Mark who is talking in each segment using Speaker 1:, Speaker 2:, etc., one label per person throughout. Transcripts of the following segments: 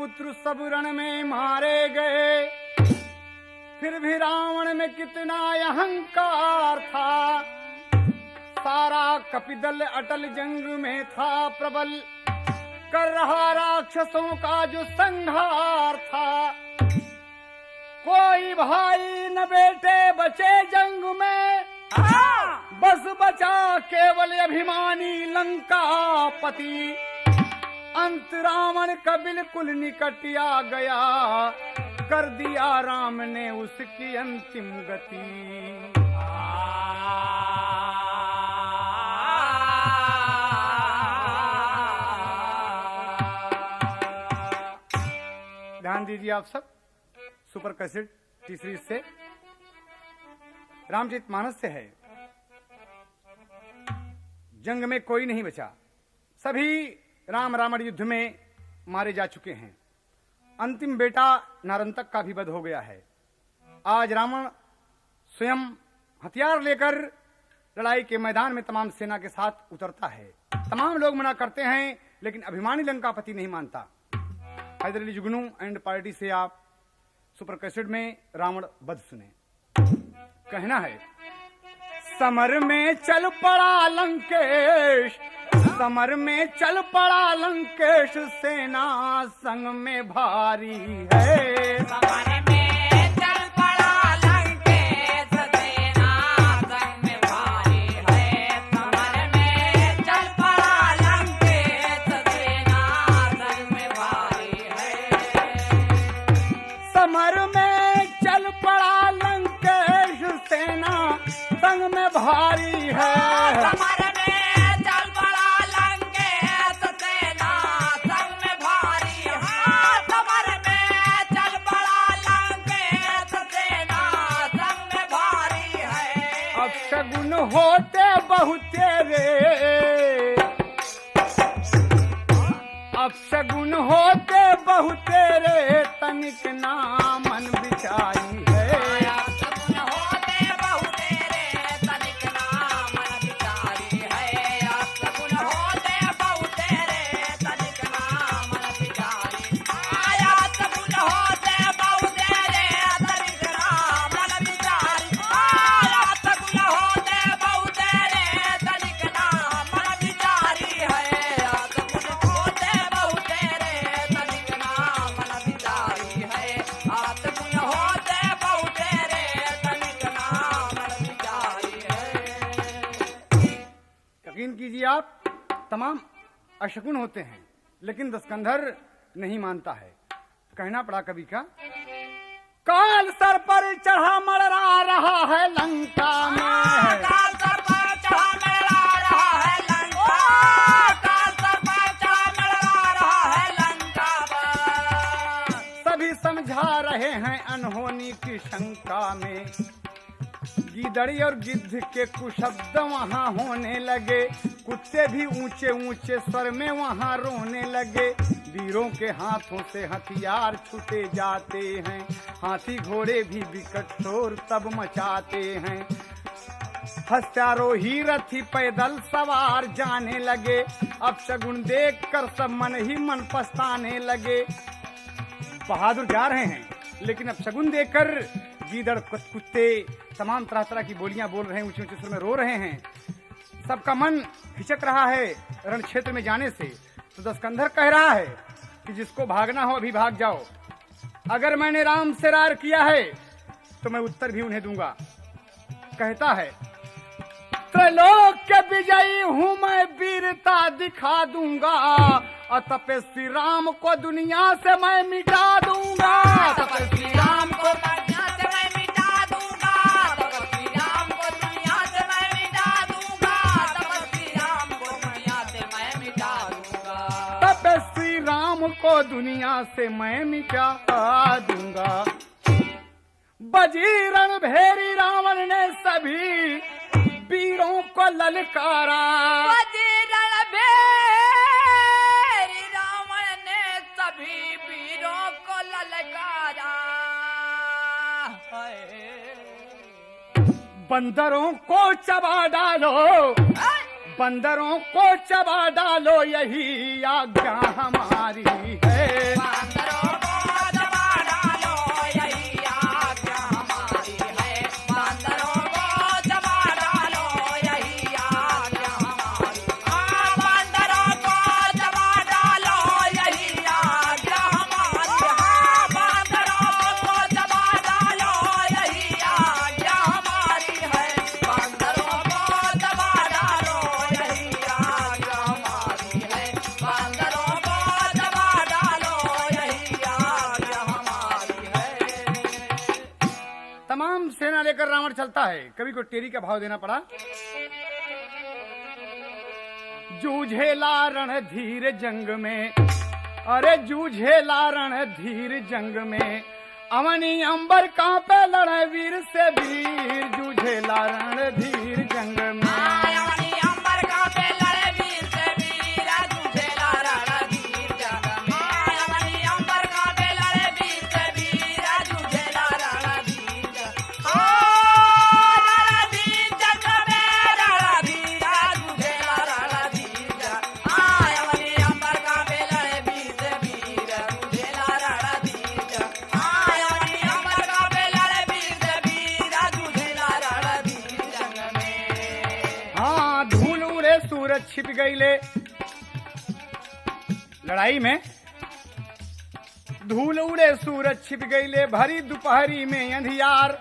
Speaker 1: पुत्र सब रण में मारे गए। फिर भी रावण में कितना अहंकार था, सारा कपिदल अटल जंग में था प्रबल, कर रहा राक्षसों का जो संहार था। कोई भाई न बेटे बचे जंग में, बस बचा केवल अभिमानी लंकापति। अंत रावण का बिल्कुल निकट आ गया, कर दिया राम ने उसकी अंतिम गति। ध्यान दीजिए आप सब, सुपर कैसेट तीसरी से रामचरितमानस से है। जंग में कोई नहीं बचा, सभी राम रावण युद्ध में मारे जा चुके हैं। अंतिम बेटा नारंतक का भी वध हो गया है। आज रावण स्वयं हथियार लेकर लड़ाई के मैदान में तमाम सेना के साथ उतरता है। तमाम लोग मना करते हैं, लेकिन अभिमानी लंकापति नहीं मानता। हैदर अली जुगनू एंड पार्टी से आप सुपर कैसेट में रावण वध सुने। कहना है, समर में चल पड़ा लंकेश, समर में चल पड़ा लंकेश, सेना संग में भारी है।
Speaker 2: समर में चल पड़ा लंकेश, सेना संग में भारी है। समर में चल पड़ा लंकेश, सेना संग में भारी है।
Speaker 1: समर में चल पड़ा लंकेश, सेना संग में भारी है।
Speaker 2: समर में चल पड़ा लंकेश, सेना संग में भारी है। समर में चल पड़ा लंकेश, सेना संग में भारी है।
Speaker 1: अब शगुन होते बहुत तेरे, अब शगुन होते बहुत तेरे, तनिक ना मन बिचाई है।
Speaker 2: सगुन होते बहुतेरे, तनिक नाम बिचारी है। सगुन होते बहुतेरे, तनिक नाम बिचारी। आया सगुन होते बहुतेरे, तनिक नाम बिचारी। आया सगुन होते बहुतेरे, तनिक नाम बिचारी है। सगुन होते बहुतेरे, तनिक नाम बिचारी है। सगुन होते बहुतेरे, तनिक नाम बिचारी है।
Speaker 1: यकीन कीजिए आप, तमाम अशकुन होते हैं, लेकिन दस्कंधर नहीं मानता है। कहना पड़ा कवि का, काल सर पर चढ़ा मड़रा रहा है लंका में।
Speaker 2: काल सर पर चढ़ा मड़रा रहा है लंका। काल सर पर चढ़ा मड़रा रहा है लंका पर।
Speaker 1: सभी समझा रहे हैं अनहोनी की शंका में। गीदड़ी और गिद्ध के कुशब्द वहाँ होने लगे, कुत्ते भी ऊंचे ऊंचे स्वर में वहाँ रोने लगे। वीरों के हाथों से हथियार छूटे जाते हैं, हाथी घोड़े भी विकट शोर तब मचाते हैं। हत्यारोही रथी पैदल सवार जाने लगे, अब शगुन देख कर सब मन ही मन पछताने लगे। बहादुर जा रहे हैं, लेकिन अब शगुन देखकर गीदड़ कुत्ते तमाम तरह तरह की बोलियां बोल रहे हैं, ऊंचे ऊंचे सुर में रो रहे हैं। सबका मन हिचक रहा है रण क्षेत्र में जाने से। तो दस्कंधर कह रहा है कि जिसको भागना हो अभी भाग जाओ। अगर मैंने राम से रार किया है तो मैं उत्तर भी उन्हें दूंगा। कहता है, त्रैलोक के विजयी हूँ मैं, वीरता दिखा दूंगा। और तपस्वी राम को दुनिया से मैं मिटा दूंगा।
Speaker 2: तपस्वी राम को दुनिया से मैं मिटा दूंगा। तपस्वी राम को दुनिया से मैं मिटा दूंगा। तपस्वी राम को दुनिया से मैं मिटा दूंगा।
Speaker 1: तपस्वी राम को दुनिया से मैं मिटा दूंगा। बजी रण भेरी रावण ने सभी वीरों को ललकारा।
Speaker 2: वज्रण भेरी रावण ने सभी वीरों को ललकारा।
Speaker 1: बंदरों को चबा डालो, बंदरों को चबा डालो, यही आज्ञा हमारी है।
Speaker 2: बंदरों
Speaker 1: रावण चलता है। कवि को टेरी का भाव देना पड़ा। जूझेला रणधीर जंग में, अरे जूझेला रणधीर जंग में, अवनी अंबर कांपे लड़े वीर से वीर। जूझेला रणधीर जंग में,
Speaker 2: अवनी अंबर कांपे लड़े वीर से वीर। जूझेला रणधीर जंग में, अवनी अंबर कांपे लड़े वीर से वीर। जूझेला रणधीर जंग, ओ रणधीर जंग में रणधीर। जूझेला रणधीर जंग, अवनी अंबर कांपे लड़े वीर से वीर। जूझेला रणधीर जंग, अवनी अंबर कांपे लड़े वीर से वीर। जूझेला रणधीर जंग में।
Speaker 1: हाँ धूल उड़े सूरज छिप गईले लड़ाई में। धूल उड़े सूरज छिप गईले, भरी दोपहरी में अंधियार।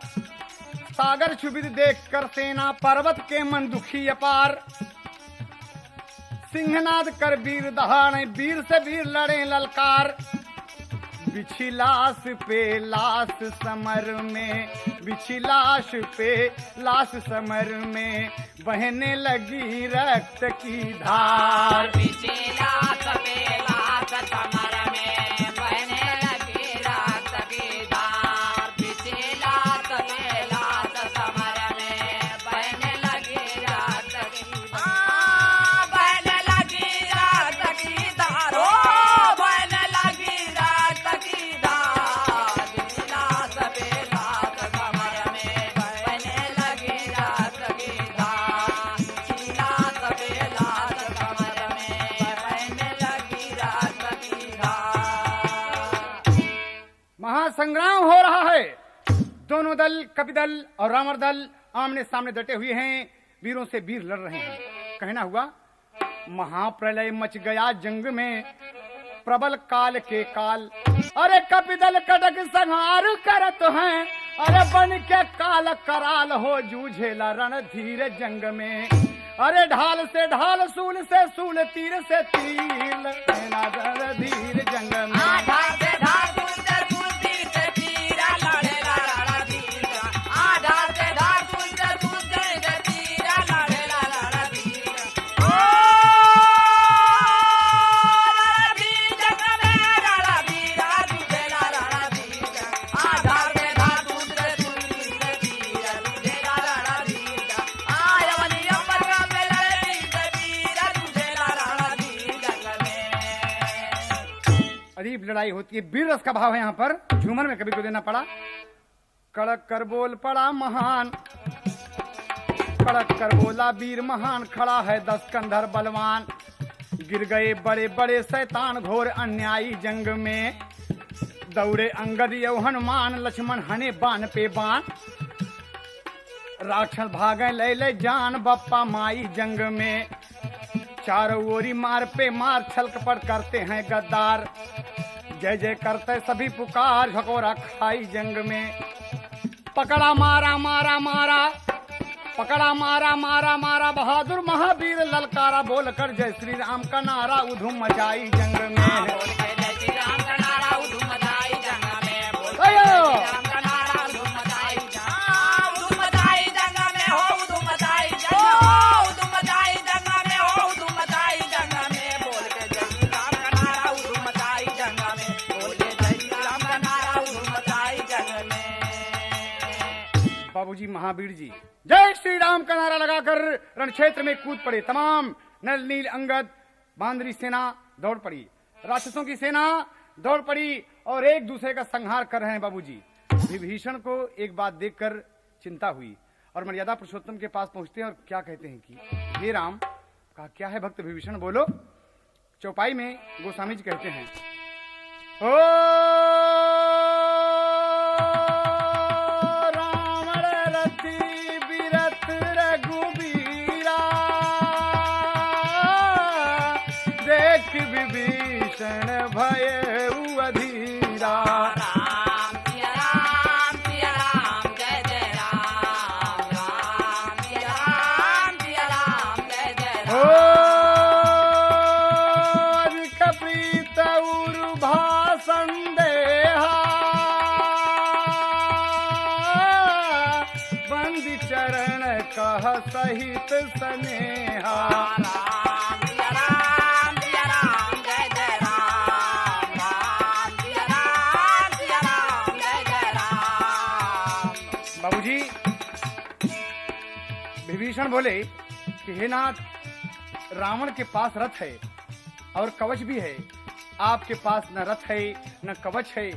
Speaker 1: सागर क्षुभित देख कर सेना, पर्वत के मन दुखी अपार। सिंहनाद कर वीर दहाड़े, वीर से वीर लड़े ललकार। बिछी लाश पे लाश समर में, बिछी लाश पे लाश समर में, बहने लगी रक्त की धार।
Speaker 2: बिछेला सपेला समर में, बहने लगी रक्त की धार। बिछेला सपेला समर में, बहने लगी रक्त की धार। बहने लगी रक्त की धार, ओ बहने लगी रक्त की धार। बिछेला सपेला समर में, बहने लगी रक्त की धार। बिछेला सपेला समर में, बहने लगी रक्त की धार।
Speaker 1: महासंग्राम हो रहा है। दोनों दल, कपिदल और रावण दल आमने सामने डटे हुए हैं। वीरों से वीर लड़ रहे हैं। कहना हुआ, महाप्रलय मच गया जंग में, प्रबल काल के काल। अरे कपिदल कटक संहार करत हैं, अरे बन के काल कराल हो। जूझेला रणधीर जंग में, अरे ढाल से ढाल, सूल से सूल, तीर से तीर। रणधीर जंग में,
Speaker 2: आधार से धार, दूर से दूर, तीर से तीर। लड़ेला रणधीर जंग, आधार से धार, दूर से दूर, तीर से तीर। लड़ेला रणधीर जंग, ओ रणधीर जंग में रणधीर। जूझेला रणधीर जंग, आधार से धार, दूर से दूर, तीर से तीर। जूझेला रणधीर जंग, अवनी अंबर कांपे लड़े वीर से वीर। जूझेला रणधीर जंग में।
Speaker 1: अजीब लड़ाई होती है। वीर रस का भाव है यहाँ पर। झूमर में कभी को देना पड़ा। कड़क कर बोल पड़ा महान, कड़क कर बोला वीर महान। खड़ा है 10 कंधर बलवान। गिर गए बड़े बड़े शैतान, घोर अन्यायी जंग में। दौड़े अंगद यौ हनुमान, लक्ष्मण हने बान पे बान। राक्षस भागे ले ले जान, बप्पा माई जंग में। चारों ओरी मार पे मार, छल कपट करते हैं गद्दार। जय जय करते सभी पुकार, झकोरा खाई जंग में। पकड़ा मारा मारा मारा, पकड़ा मारा मारा मारा। बहादुर महावीर ललकारा, बोलकर जय श्री राम का नारा। उधुम मचाई जंग में।
Speaker 2: बोल के जय श्री राम का नारा, उधुम मचाई जंग में। बोल के
Speaker 1: अयो!
Speaker 2: जय श्री राम का नारा, उधुम मचाई जंग। उधुम मचाई जंग में हो, उधुम मचाई जंग हो। उधुम मचाई जंग में हो, उधुम मचाई जंग में। बोल के जय श्री राम का नारा, उधुम मचाई जंग में। बोल के जय श्री राम का नारा, उधुम मचाई जंग में।
Speaker 1: बाबूजी महावीर जी जय श्री राम का नारा लगाकर रण क्षेत्र में कूद पड़े। तमाम नल नील अंगद बांदरी सेना दौड़ पड़ी, राक्षसों की सेना दौड़ पड़ी और एक दूसरे का संहार कर रहे हैं। बाबूजी विभीषण को एक बात देखकर चिंता हुई और मर्यादा पुरुषोत्तम के पास पहुंचते हैं और क्या कहते हैं कि हे राम, कहा क्या है भक्त विभीषण, बोलो। चौपाई में गोस्वामी जी कहते हैं, ओ विभीषण भय अधीरा।
Speaker 2: राम सिया राम सिया राम, जय जय राम। राम सिया राम सिया राम, जय जय
Speaker 1: ओ
Speaker 2: राम।
Speaker 1: कप्रीत उरु भाषण देहा, बन सहित स्नेहा।
Speaker 2: राम सिया राम जय जय राम। राम सिया राम जय जय राम।
Speaker 1: बाबूजी, विभीषण बोले कि हे नाथ, रावण के पास रथ है और कवच भी है, आपके पास न रथ है न कवच है।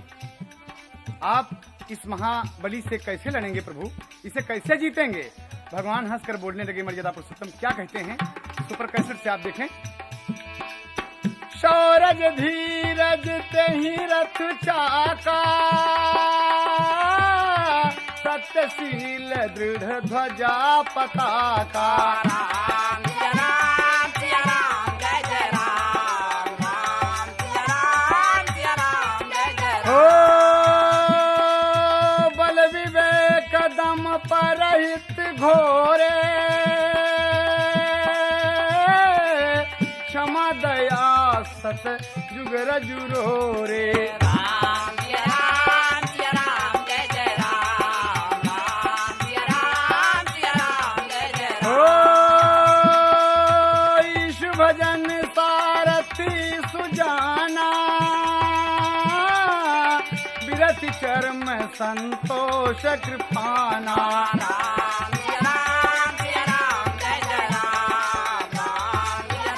Speaker 1: आप इस महाबली से कैसे लड़ेंगे प्रभु, इसे कैसे जीतेंगे? भगवान हंसकर बोलने लगे। मर्यादा पुरुषोत्तम क्या कहते हैं, सुपर कैसेट से आप देखें। शौरज धीरज तेहि रथ चाका, सत्यशील दृढ़ ध्वजा पताका।
Speaker 2: राम सिया राम जय जय राम। राम सिया राम जय जय
Speaker 1: हो
Speaker 2: राम।
Speaker 1: बल विवेक दम परहित घोरे, क्षमा दया सत जुग रजुरो रे।
Speaker 2: राम सिया राम जय जय राम। राम सिया राम जय जय
Speaker 1: हो
Speaker 2: राम।
Speaker 1: ईश भजन सारथी सुजाना, विरति चरम संतोष कृपाना।
Speaker 2: राम सिया राम जय जय राम। राम सिया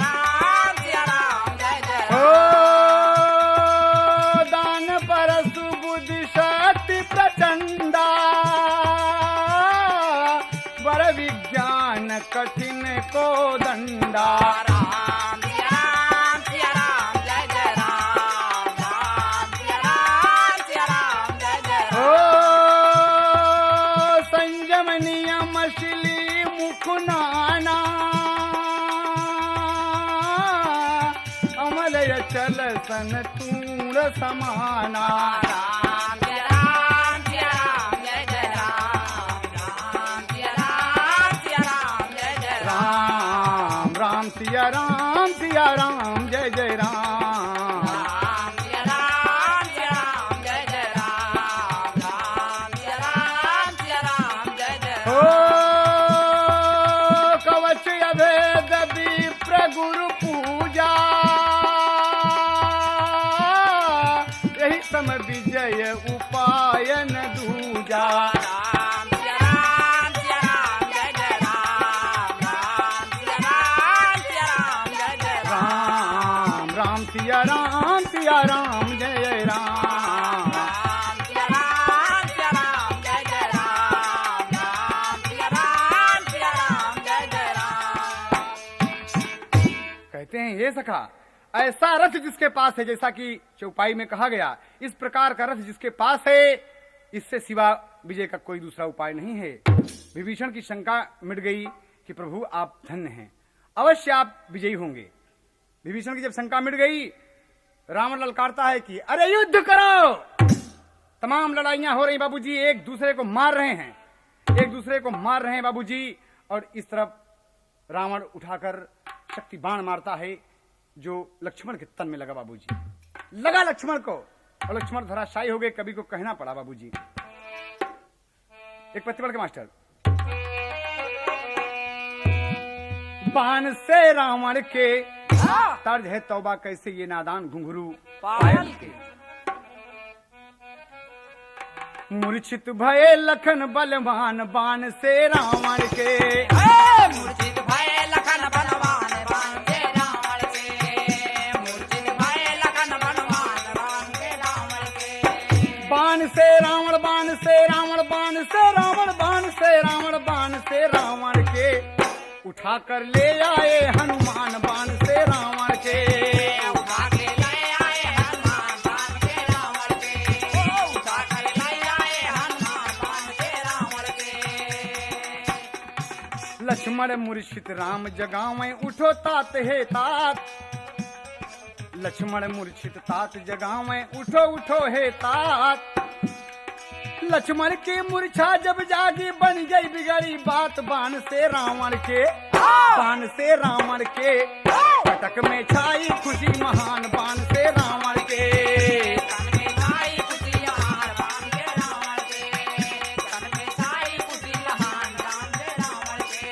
Speaker 2: राम जय जय
Speaker 1: हो
Speaker 2: राम।
Speaker 1: दान परसु बुद्धि शक्ति प्रचंडा, वर विज्ञान कठिन को दंडा।
Speaker 2: राम सिया राम जय जय राम। राम सिया राम जय जय
Speaker 1: हो
Speaker 2: राम।
Speaker 1: संयम नियम शिली मुख नाना, अमलय चल सन तूण समाना।
Speaker 2: राम सिया राम जय जय राम। राम सिया राम जय जय राम।
Speaker 1: राम सिया राम जय जय राम।
Speaker 2: राम सिया राम जय जय राम। राम सिया राम जय जय
Speaker 1: हो
Speaker 2: राम।
Speaker 1: कवच अभेद विप्र गुरु पूजा, यही सम विजय उपायन दूजा।
Speaker 2: राम सिया राम जय जय राम। राम सिया राम जय जय राम।
Speaker 1: राम सिया राम जय जय राम।
Speaker 2: राम सिया राम जय जय राम। राम सिया राम जय जय राम।
Speaker 1: कहते हैं ये सखा, ऐसा रथ जिसके पास है, जैसा कि चौपाई में कहा गया, इस प्रकार का रथ जिसके पास है, इससे सिवा विजय का कोई दूसरा उपाय नहीं है। विभीषण की शंका मिट गई कि प्रभु आप धन्य हैं, अवश्य आप विजयी होंगे। विभीषण की जब शंका मिट गई, रावण ललकारता है कि अरे युद्ध करो। तमाम लड़ाइयां हो रही बाबूजी, एक दूसरे को मार रहे हैं बाबूजी। और इस तरफ रावण उठाकर शक्ति बाण मारता है, जो लक्ष्मण के तन में लगा बाबूजी, लगा लक्ष्मण को, और लक्ष्मण धराशायी हो गए। कवि को कहना पड़ा बाबूजी, एक पत्ती पढ़ के मास्टर। बाण से रावण के तर्ज है तौबा, कैसे ये नादान घुंघरू पायल के। मूर्छित भये लखन बलवान, बाण से रावण के।
Speaker 2: मूर्छित भय लखन बलवान, बाण से रावण के। मूर्छित भय लखन बलवान, बाण से रावण के।
Speaker 1: बाण से रावण, बाण से रावण, बाण से रावण, बाण से रावण, बाण से रावण के। उठा कर ले आए हनुमान, बाण से रावण के।
Speaker 2: उठा के ले आए हनुमान, बाण से रावण के। उठा कर ले आए हनुमान, बाण से रावण के।
Speaker 1: लक्ष्मण मूर्छित राम जगावें, उठो तात हे तात। लक्ष्मण मूर्छित तात जगावें, उठो उठो हे तात। लक्ष्मण की मूर्छा जब जागी, बन गई बिगड़ी बात, बाण से रावण के। बाण से रावण के कटक में छाई खुशी महान, बाण से रावण के।
Speaker 2: तन में छाई खुशी महान, बाण से रावण के। तन में छाई खुशी महान, बाण से रावण के।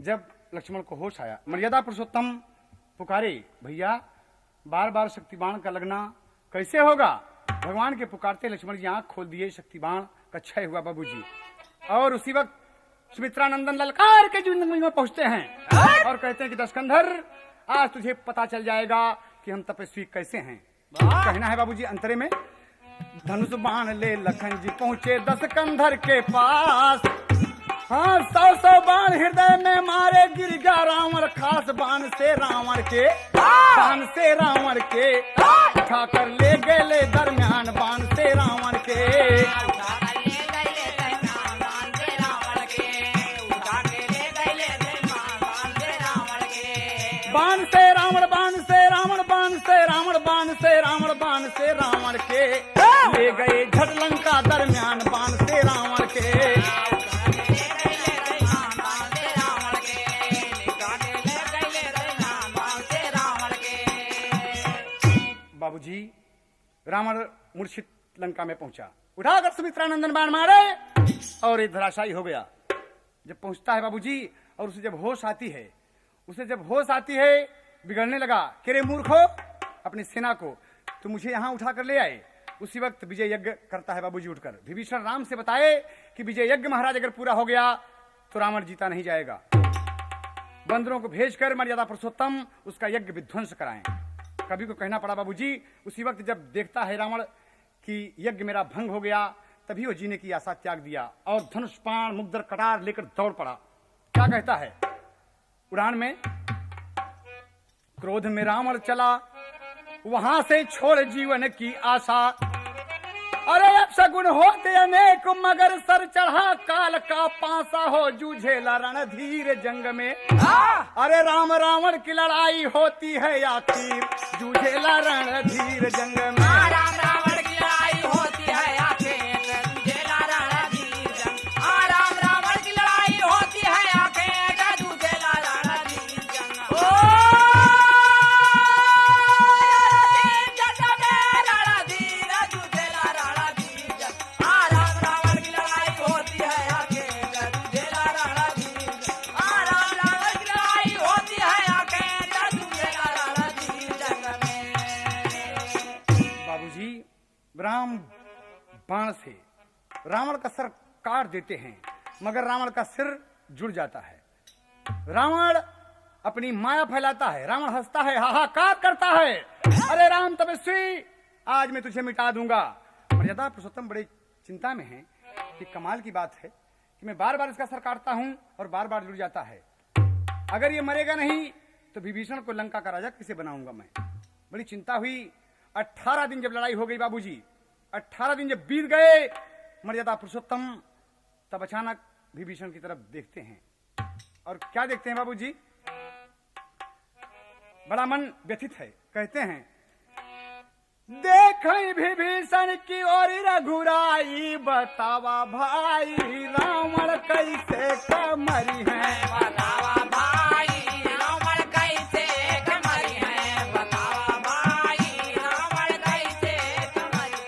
Speaker 1: जब लक्ष्मण को होश आया, मर्यादा पुरुषोत्तम पुकारे, भैया बार बार शक्ति बाण का लगना कैसे होगा? भगवान के पुकारते लक्ष्मण जी आंख खोल दिए, शक्ति बाण का क्षय हुआ बाबूजी। और उसी वक्त सुमित्रा नंदन ललकार के जिंदगी में पहुंचते हैं और कहते हैं कि दशकंधर, आज तुझे पता चल जाएगा कि हम तपस्वी कैसे हैं। कहना है बाबूजी अंतरे में, धनुष बाण ले लखन जी पहुंचे दशकंधर के पास। हाँ, 100 बाण हृदय में मारे, गिर गया रावण खास बाण से रावण के, बाण से रावण के उठाकर ले गए दरमियान बाण से रावण के। बाण से रावण, बाण से रावण, बाण से रावण, बाण से रावण, बाण से रावण के ले गए झट लंका दरमियान बाण से रावण के। बाबूजी रावण मूर्छित लंका में पहुंचा, उठाकर सुमित्रा नंदन बाण मारे और ये धराशायी हो गया। जब पहुंचता है बाबूजी और उसे जब होश आती है, बिगड़ने लगा कि रे मूर्खो, अपनी सेना को तो मुझे यहां उठाकर ले आए। उसी वक्त विजय यज्ञ करता है बाबूजी उठकर, विभीषण राम से बताए कि विजय यज्ञ महाराज अगर पूरा हो गया तो रावण जीता नहीं जाएगा। बंदरों को भेजकर मर्यादा पुरुषोत्तम उसका यज्ञ विध्वंस कराएं। कवि को कहना पड़ा बाबूजी, उसी वक्त जब देखता है रावण कि यज्ञ मेरा भंग हो गया, तभी वो जीने की आशा त्याग दिया और धनुष बाण मुग्धर कटार लेकर दौड़ पड़ा। क्या कहता है उड़ान में, क्रोध में रावण चला वहां से छोड़ जीवन की आशा। अरे अपशगुन होते अनेक मगर सर चढ़ा काल का पासा हो, जूझेला रणधीर जंग में। अरे राम रावण की लड़ाई होती है आखिर, जूझेला रणधीर जंग में।
Speaker 2: राम रावण की लड़ाई होती है आखिर, जूझेला रणधीर जंग। राम रावण की लड़ाई होती है आखिर, जूझेला रणधीर जंग।
Speaker 1: राम बाण से रावण का सर काट देते हैं, मगर रावण का सिर जुड़ जाता है। रावण अपनी माया फैलाता है, रावण हंसता है, हाहाकार करता है, अरे राम तपस्वी, आज मैं तुझे मिटा दूंगा। मर्यादा पुरुषोत्तम बड़े चिंता में है कि कमाल की बात है कि मैं बार बार इसका सर काटता हूं और बार बार जुड़ जाता है। अगर ये मरेगा नहीं तो विभीषण को लंका का राजा कैसे बनाऊंगा मैं। बड़ी चिंता हुई। 18 दिन जब लड़ाई हो गई बाबूजी, 18 दिन जब बीत गए, मर्यादा पुरुषोत्तम तब अचानक विभीषण की तरफ देखते हैं और क्या देखते हैं बाबूजी, बड़ा मन व्यथित है। कहते हैं, देखें विभीषण की ओर रघुराई, बतावा भाई रावण कैसे कमरी है।
Speaker 2: बतावा भाई रावण कैसे कमरी है, बतावा भाई रावण कैसे कमरी।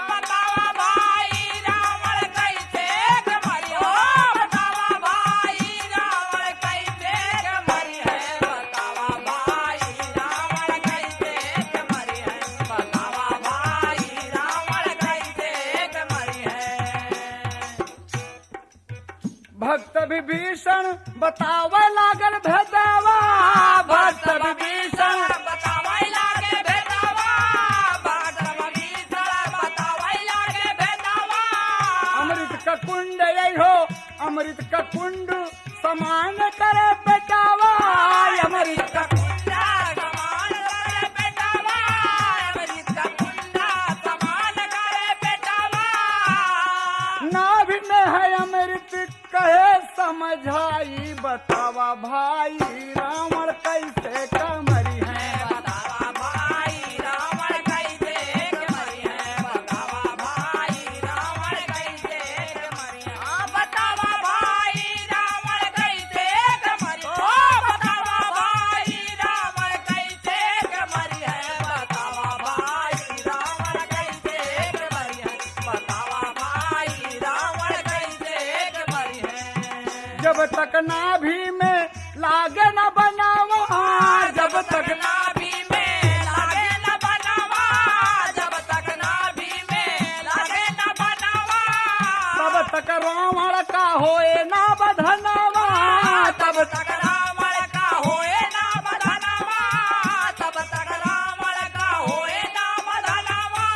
Speaker 2: बतावा भाई रावण कैसे कमरी, बतावा भाई रावण कैसे कमरी है, बतावा भाई रावण कैसे कमरी है, बतावा भाई रावण कैसे कमरी है।
Speaker 1: भक्त विभीषण बतावा लागल भेदावा, भक्त विभीषण
Speaker 2: बतावा लागे भेदावा, भक्त विभीषण बतावा लागे भेदावा।
Speaker 1: अमृत का कुंड यही हो, अमृत का कुंड समान करे बेटावा, अमृत का
Speaker 2: कुंडा समान करे बेटावा, अमृत का कुंडा समान करे बेटावा।
Speaker 1: नाभि में है अमृत कहे समझाई, बतावा भाई रावण कैसे कमरी है।
Speaker 2: बतावा भाई रावण कैसे कमरी है, बतावा भाई रावण कैसे कमरी है। बतावा भाई रावण कैसे कमरी, बतावा भाई रावण कैसे कमरी है, बतावा भाई रावण कैसे कमरी है, बतावा भाई रावण कैसे कमरी है।
Speaker 1: जब तक नाभि में लागे न बनावा जब तक
Speaker 2: नाभि में लागे न बनावा, जब तक नाभि में लागे न बनावा,
Speaker 1: तब तक रावण का होए ना बधनवा,
Speaker 2: तब तक रावण का होए ना बधनवा, तब तक रावण का होए ना बधनवा।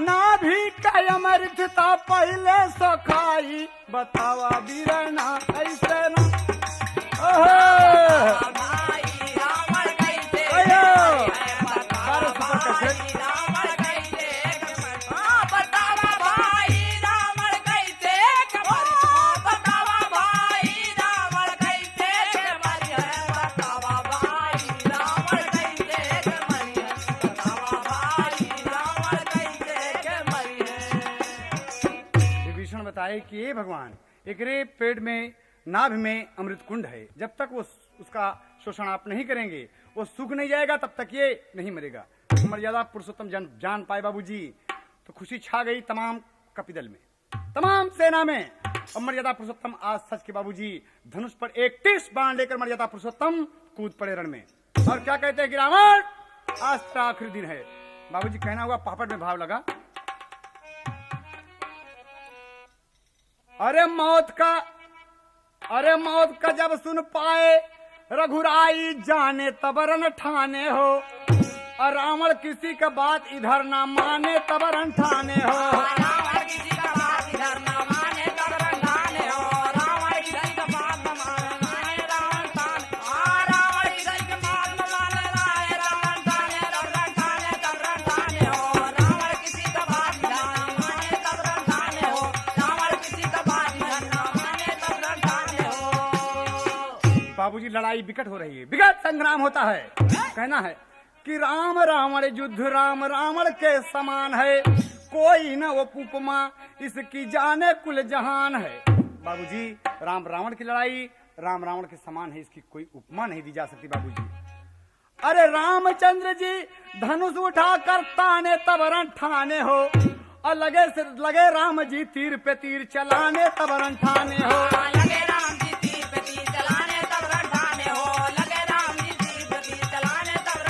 Speaker 1: नाभि का अमृतता पहले सखाई बतावा बीरना ऐसे ना
Speaker 2: भाई रावण कैसे
Speaker 1: अयो!
Speaker 2: बतावा भाई रावण कैसे बतावा भाई रावण कैसे बतावा भाई रावण कैसे मरी है, बतावा भाई रावण कैसे मरी है, बतावा भाई रावण कैसे मरी है।
Speaker 1: विभीषण बताए कि ये भगवान एकरे पेट में नाभि में अमृत कुंड है, जब तक वो उसका शोषण आप नहीं करेंगे वो सूख नहीं जाएगा, तब तक ये नहीं मरेगा। मर्यादा पुरुषोत्तम जान पाए बाबूजी तो खुशी छा गई तमाम कपिदल में, तमाम सेना में। और मर्यादा पुरुषोत्तम आज सच के बाबूजी धनुष पर 31 बाण लेकर मर्यादा पुरुषोत्तम कूद पड़े रण में। और क्या कहते हैं कि रावण आज तेरा आखिरी दिन है। बाबूजी कहना हुआ पापड़ में भाव लगा, अरे मौत का जब सुन पाए रघुराई जाने तब रन ठाने हो, और रावण किसी का बात इधर ना माने तब रन ठाने हो।
Speaker 2: रावण किसी का बात इधर न माने तब रंधाने हो, रावण किसी का बात न माने रावण ठाने, रावण किसी का बात न माने रावण ठाने, तब रंधाने हो, रावण किसी का बात न माने तब रंधाने हो, रावण किसी का बात न माने तब रंधाने हो।
Speaker 1: बाबूजी लड़ाई विकट हो रही है, विकट संग्राम होता है। कहना है कि राम रावण युद्ध राम रावण के समान है, कोई न वो उपमा इसकी जाने कुल जहान है। बाबूजी राम रावण की लड़ाई राम रावण के समान है, इसकी कोई उपमा नहीं दी जा सकती बाबूजी। अरे रामचंद्र जी धनुष उठा कर ताने तब रण ठाने हो, और लगे राम जी तीर पे तीर चलाने तब रण ठाने हो।
Speaker 2: लगे राम जी तीर पे तीर चलाने तब रंधाने हो, लगे राम जी तीर पे तीर चलाने तब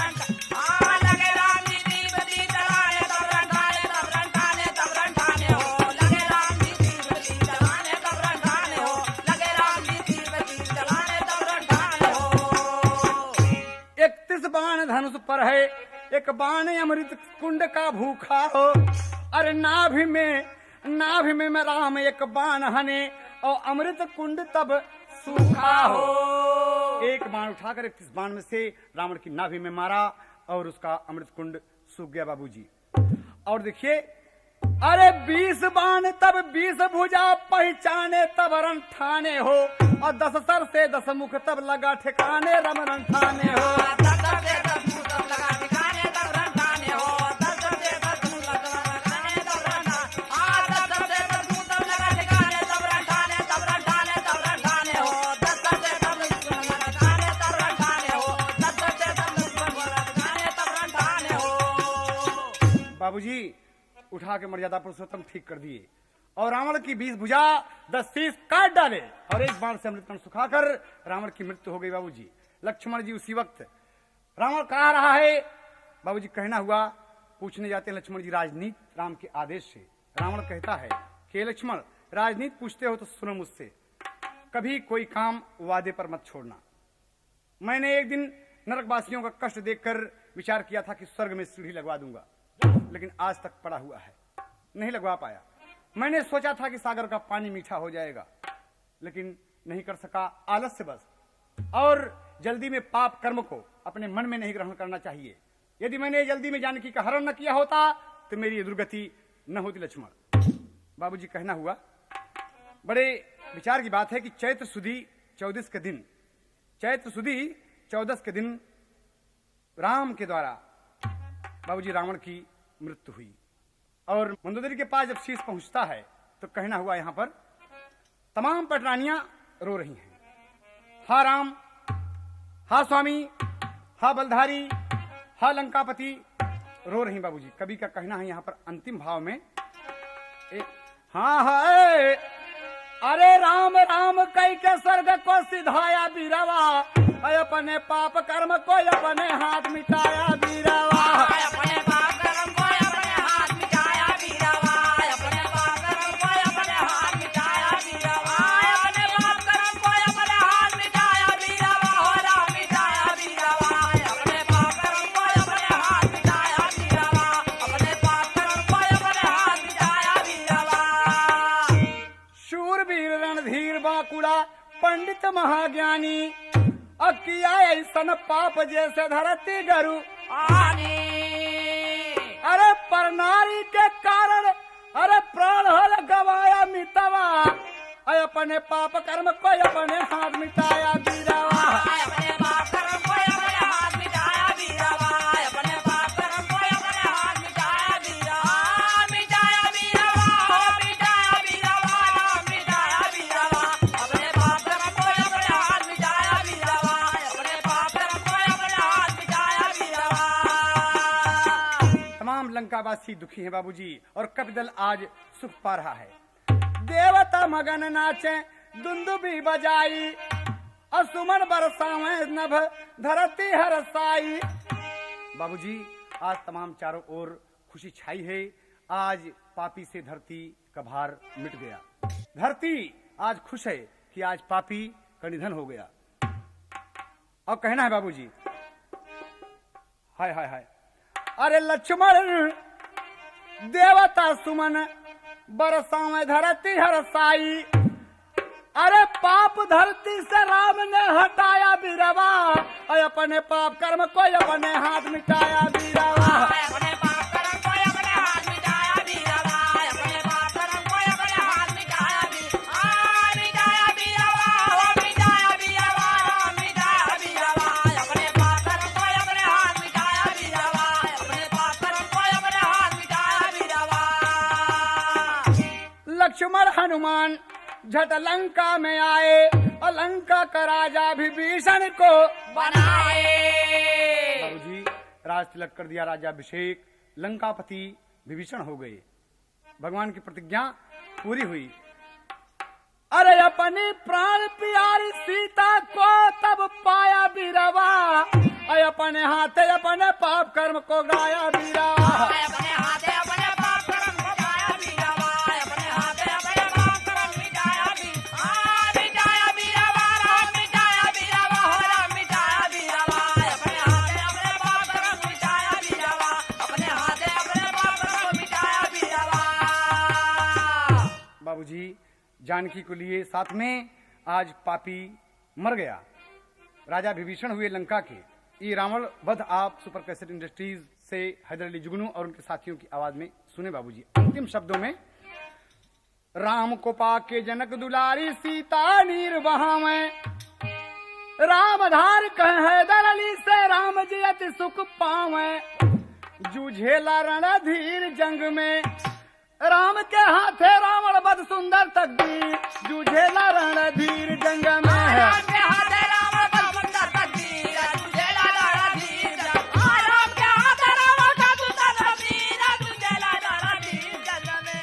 Speaker 2: लगे राम जी तीर पे तीर चलाने तब रंधाने तब रंधाने हो, लगे राम जी तीर पे तीर चलाने तब रंधाने हो, लगे राम जी तीर पे तीर चलाने तब रंधाने हो।
Speaker 1: 31 बाण धनुष पर है, एक बाण अमृत कुंड का भूखा हो, अरे नाभि में मैं राम एक बाण हने, और अमृत कुंड तब सूखा हो। एक बाण उठाकर 31 बाण में से रावण की नाभि में मारा और उसका अमृत कुंड सूख गया बाबूजी। और देखिए अरे 20 बाण तब 20 भुजा पहचाने तब रण ठाने हो, और 10 सर से 10 मुख तब लगा ठिकाने रम रण ठाने हो।
Speaker 2: 10 सर से 10 मुख तब लगा ठिकाने तब रंधाने हो, 10 सर से 10 मुख तब लगा ठिकाने तब रंधाने, 10 सर से 10 मुख तब लगा ठिकाने तब रंधाने हो, 10 सर से 10 मुख तब लगा ठिकाने तब रंधाने हो, 10 सर से 10 मुख तब लगा ठिकाने तब रंधाने हो।
Speaker 1: बाबूजी उठा के मर्यादा पुरुषोत्तम ठीक कर दिए, और रावण की 20 भुजा 10 शीश काट डाले, और एक बाण से अमृत सुखाकर रावण की मृत्यु हो गई बाबूजी। लक्ष्मण जी उसी वक्त रावण कहा रहा है, बाबूजी कहना हुआ पूछने जाते हैं लक्ष्मण जी राजनीति राम के आदेश से। रावण कहता है कि लक्ष्मण राजनीति पूछते हो तो सुनो मुझसे, कभी कोई काम वादे पर मत छोड़ना। मैंने एक दिन नरकवासियों का कष्ट देखकर विचार किया था कि स्वर्ग में सीढ़ी लगवा दूंगा, लेकिन आज तक पड़ा हुआ है, नहीं लगवा पाया। मैंने सोचा था कि सागर का पानी मीठा हो जाएगा, लेकिन नहीं कर सका, आलस्य बस। और जल्दी में पाप कर्म को अपने मन में नहीं ग्रहण करना चाहिए। यदि मैंने जल्दी में जानकी का हरण न किया होता तो मेरी ये दुर्गति न होती लक्ष्मण। बाबूजी कहना हुआ, बड़े विचार की बात है कि चैत्र सुदी 14 के दिन राम के द्वारा बाबूजी रावण की मृत्यु हुई, और मंदोदरी के पास जब शीश पहुंचता है तो कहना हुआ यहां पर तमाम पटरानियां रो रही हैं, हा राम, हा स्वामी, हा बलधारी, हा लंकापति, रो रही बाबूजी। कवि का कहना है यहां पर अंतिम भाव में हाँ है अरे राम राम कई के स्वर्ग को सिधाया बीरवा, अपने पाप कर्म को अपने हाथ मिटाया बीरवा।
Speaker 2: अपने पाप कर्म को अपने हाथ मिटाया बीरवा, अपने पाप कर्म को अपने हाथ मिटाया बीरवा, अपने पाप कर्म को अपने हाथ मिटाया बीरवा, हो राम मिटाया बीरवा, अपने पाप कर्म को अपने हाथ मिटाया बीरवा, अपने पाप कर्म को अपने हाथ मिटाया बीरवा।
Speaker 1: शूरवीर रणधीर बांकुड़ा पंडित महाज्ञानी, किया ऐसन पाप जैसे धरती गरु
Speaker 2: आनी।
Speaker 1: अरे पर नारी के कारण अरे प्राण हल गवाया मितवा, अपने पाप कर्म को अपने हाथ मिटाया बीरवा।
Speaker 2: अपने पाप कर्म को अपने हाथ मिटाया बीरवा, अपने पाप कर्म को अपने हाथ मिटाया बीरवा, मिटाया बीरवा, हो मिटाया बीरवा, मिटाया बीरवा, अपने पाप कर्म को अपने हाथ मिटाया बीरवा, अपने पाप कर्म को अपने हाथ मिटाया बीरवा।
Speaker 1: तमाम लंकावासी दुखी हैं बाबूजी, और कपिदल आज सुख पा रहा है। देवता मगन नाचे दुंदुबी बजाई, असुमन बरसावे नभ धरती हरसाई। बाबूजी आज तमाम चारों ओर खुशी छाई है। आज पापी से धरती का भार मिट गया। धरती आज खुश है कि आज पापी का निधन हो गया। और कहना है बाबूजी, हाय हाय हाय, अरे लक्ष्मण देवता सुमन बरसावे धरती हरसाई, अरे पाप धरती से राम ने हटाया बीरवा, अपने पाप कर्म को अपने हाथ मिटाया बीरवा।
Speaker 2: अपने पाप कर्म को अपने हाथ मिटाया बीरवा, अपने पाप कर्म को अपने हाथ मिटाया मिटाया बीरवा, हो मिटाया बीरवा, मिटाया बीरवा, अपने पाप कर्म को अपने हाथ मिटाया बीरवा, अपने पाप कर्म को अपने हाथ मिटाया बीरवा।
Speaker 1: लक्ष्मण हनुमान झट लंका में आए, और लंका का राजा विभीषण को
Speaker 2: बनाए।
Speaker 1: बाबूजी राज तिलक कर दिया, राजाभिषेक, लंकापति विभीषण हो गए। भगवान की प्रतिज्ञा पूरी हुई। अरे अपनी प्राण प्यारी सीता को तब पाया बीरवा, अपने हाथे अपने पाप कर्म को गाया बीरवा।
Speaker 2: अपने हाथे अपने पाप कर्म को गाया बीरवा, अपने हाथे अपने पाप कर्म मिटाया मिटाया बीरवा, राम मिटाया बीरवा, हो राम मिटाया बीरवा, अपने हाथे अपने पाप कर्म मिटाया बीरवा, अपने हाथे अपने पाप कर्म मिटाया बीरवा।
Speaker 1: बाबूजी जानकी को लिए साथ में आज पापी मर गया। राजा विभीषण हुए लंका के। ये रावण वध आप सुपर कैसेट इंडस्ट्रीज से हैदर अली जुगनू और उनके साथियों की आवाज में सुने बाबूजी। अंतिम शब्दों में, राम को पाके जनक दुलारी सीता नीर बहावे, राम धार कह हैदर अली से राम जी अति सुख पावे, जूझेला रणधीर जंग में राम के हाथे रावण बद सुंदर तकदीर, जूझेला रणधीर जंग में है।
Speaker 2: राम के हाथे रावण बद सुंदर तकदीर, जूझेला रणधीर जंग में। राम के हाथे रावण बद सुंदर तकदीर, जूझेला रणधीर जंग में।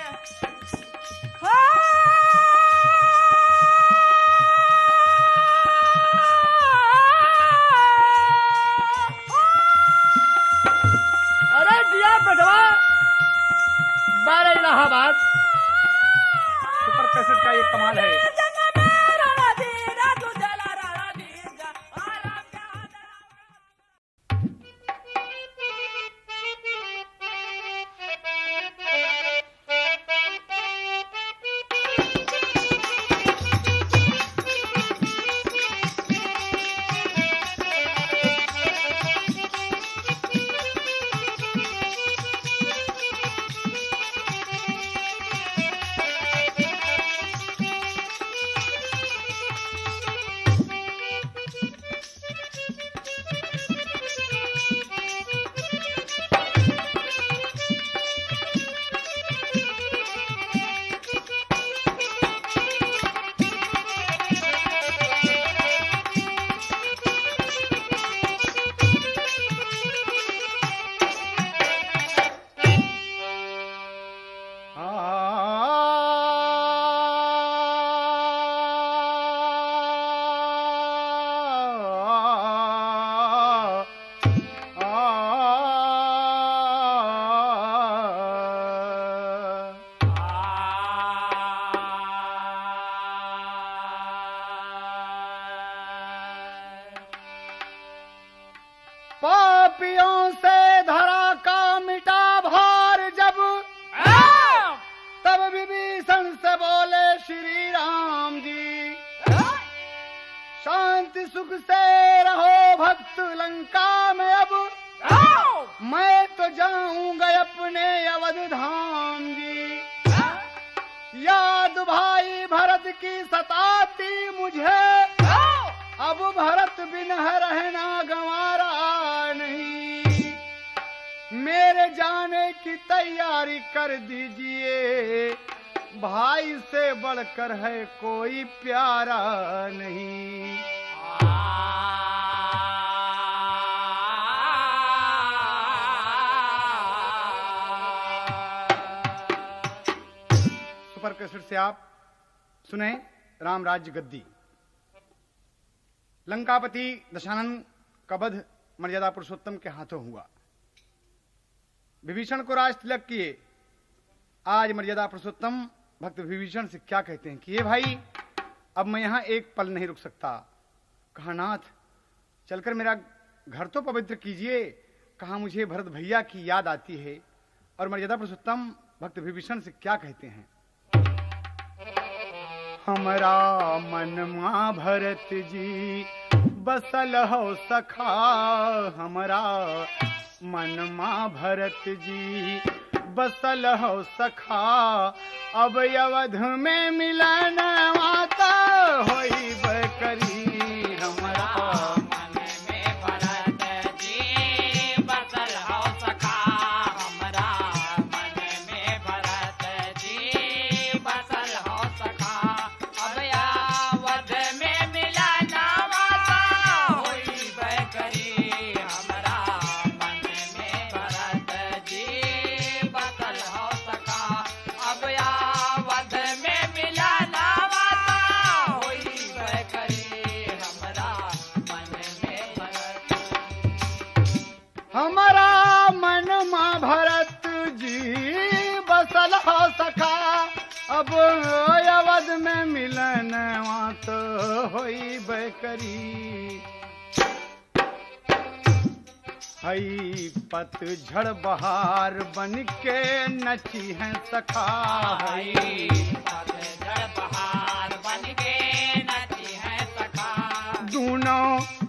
Speaker 1: अरे जिया बटवा 12 इलाहाबाद सुपर कैसेट का ये कमाल है।
Speaker 2: जंग में रणधीर, जूझेला रणधीर
Speaker 1: पापियों से धरा का मिटा भार जब, तब विभीषण से बोले श्री राम जी, शांति सुख से रहो भक्त लंका में, अब मैं तो जाऊंगा अपने अवध धाम जी। याद भाई भरत की सताती मुझे, अब भरत बिन रहना गंवारा नहीं। मेरे जाने की तैयारी कर दीजिए, भाई से बढ़कर है कोई प्यारा नहीं। सुपर कैसेट से आप सुने राम राज्य गद्दी। लंकापति दशानन का वध मर्यादा पुरुषोत्तम के हाथों हुआ। विभीषण को राज तिलक किए। आज मर्यादा पुरुषोत्तम भक्त विभीषण से क्या कहते हैं कि ये भाई, अब मैं यहां एक पल नहीं रुक सकता। कहा नाथ चलकर मेरा घर तो पवित्र कीजिए। कहा मुझे भरत भैया की याद आती है। और मर्यादा पुरुषोत्तम भक्त विभीषण से क्या कहते हैं, हमारा मन मां भरत जी बसल हो सखा, हमारा मन मां भरत जी बसल हो सखा। अब अवध में मिलन आता होई बकरी, हमारा
Speaker 2: मन में भरत जी बसल हो सखा, हमरा मन में भरत जी बसल हो सखा। अब अवध में मिलन आता होई बकरी, हमरा मन में भरत जी बसल हो सका। अब अवध में मिलन आता होई बकरी, हमरा मन में भरत।
Speaker 1: हमारा मन मां भरत जी बसल हो सखा। अब अवध में मिलन तो होई बकरी। हई पतझड़ बहार बन के नची है सखा, हई
Speaker 2: पतझड़ बहार बन के नची है सखा।
Speaker 1: दोनों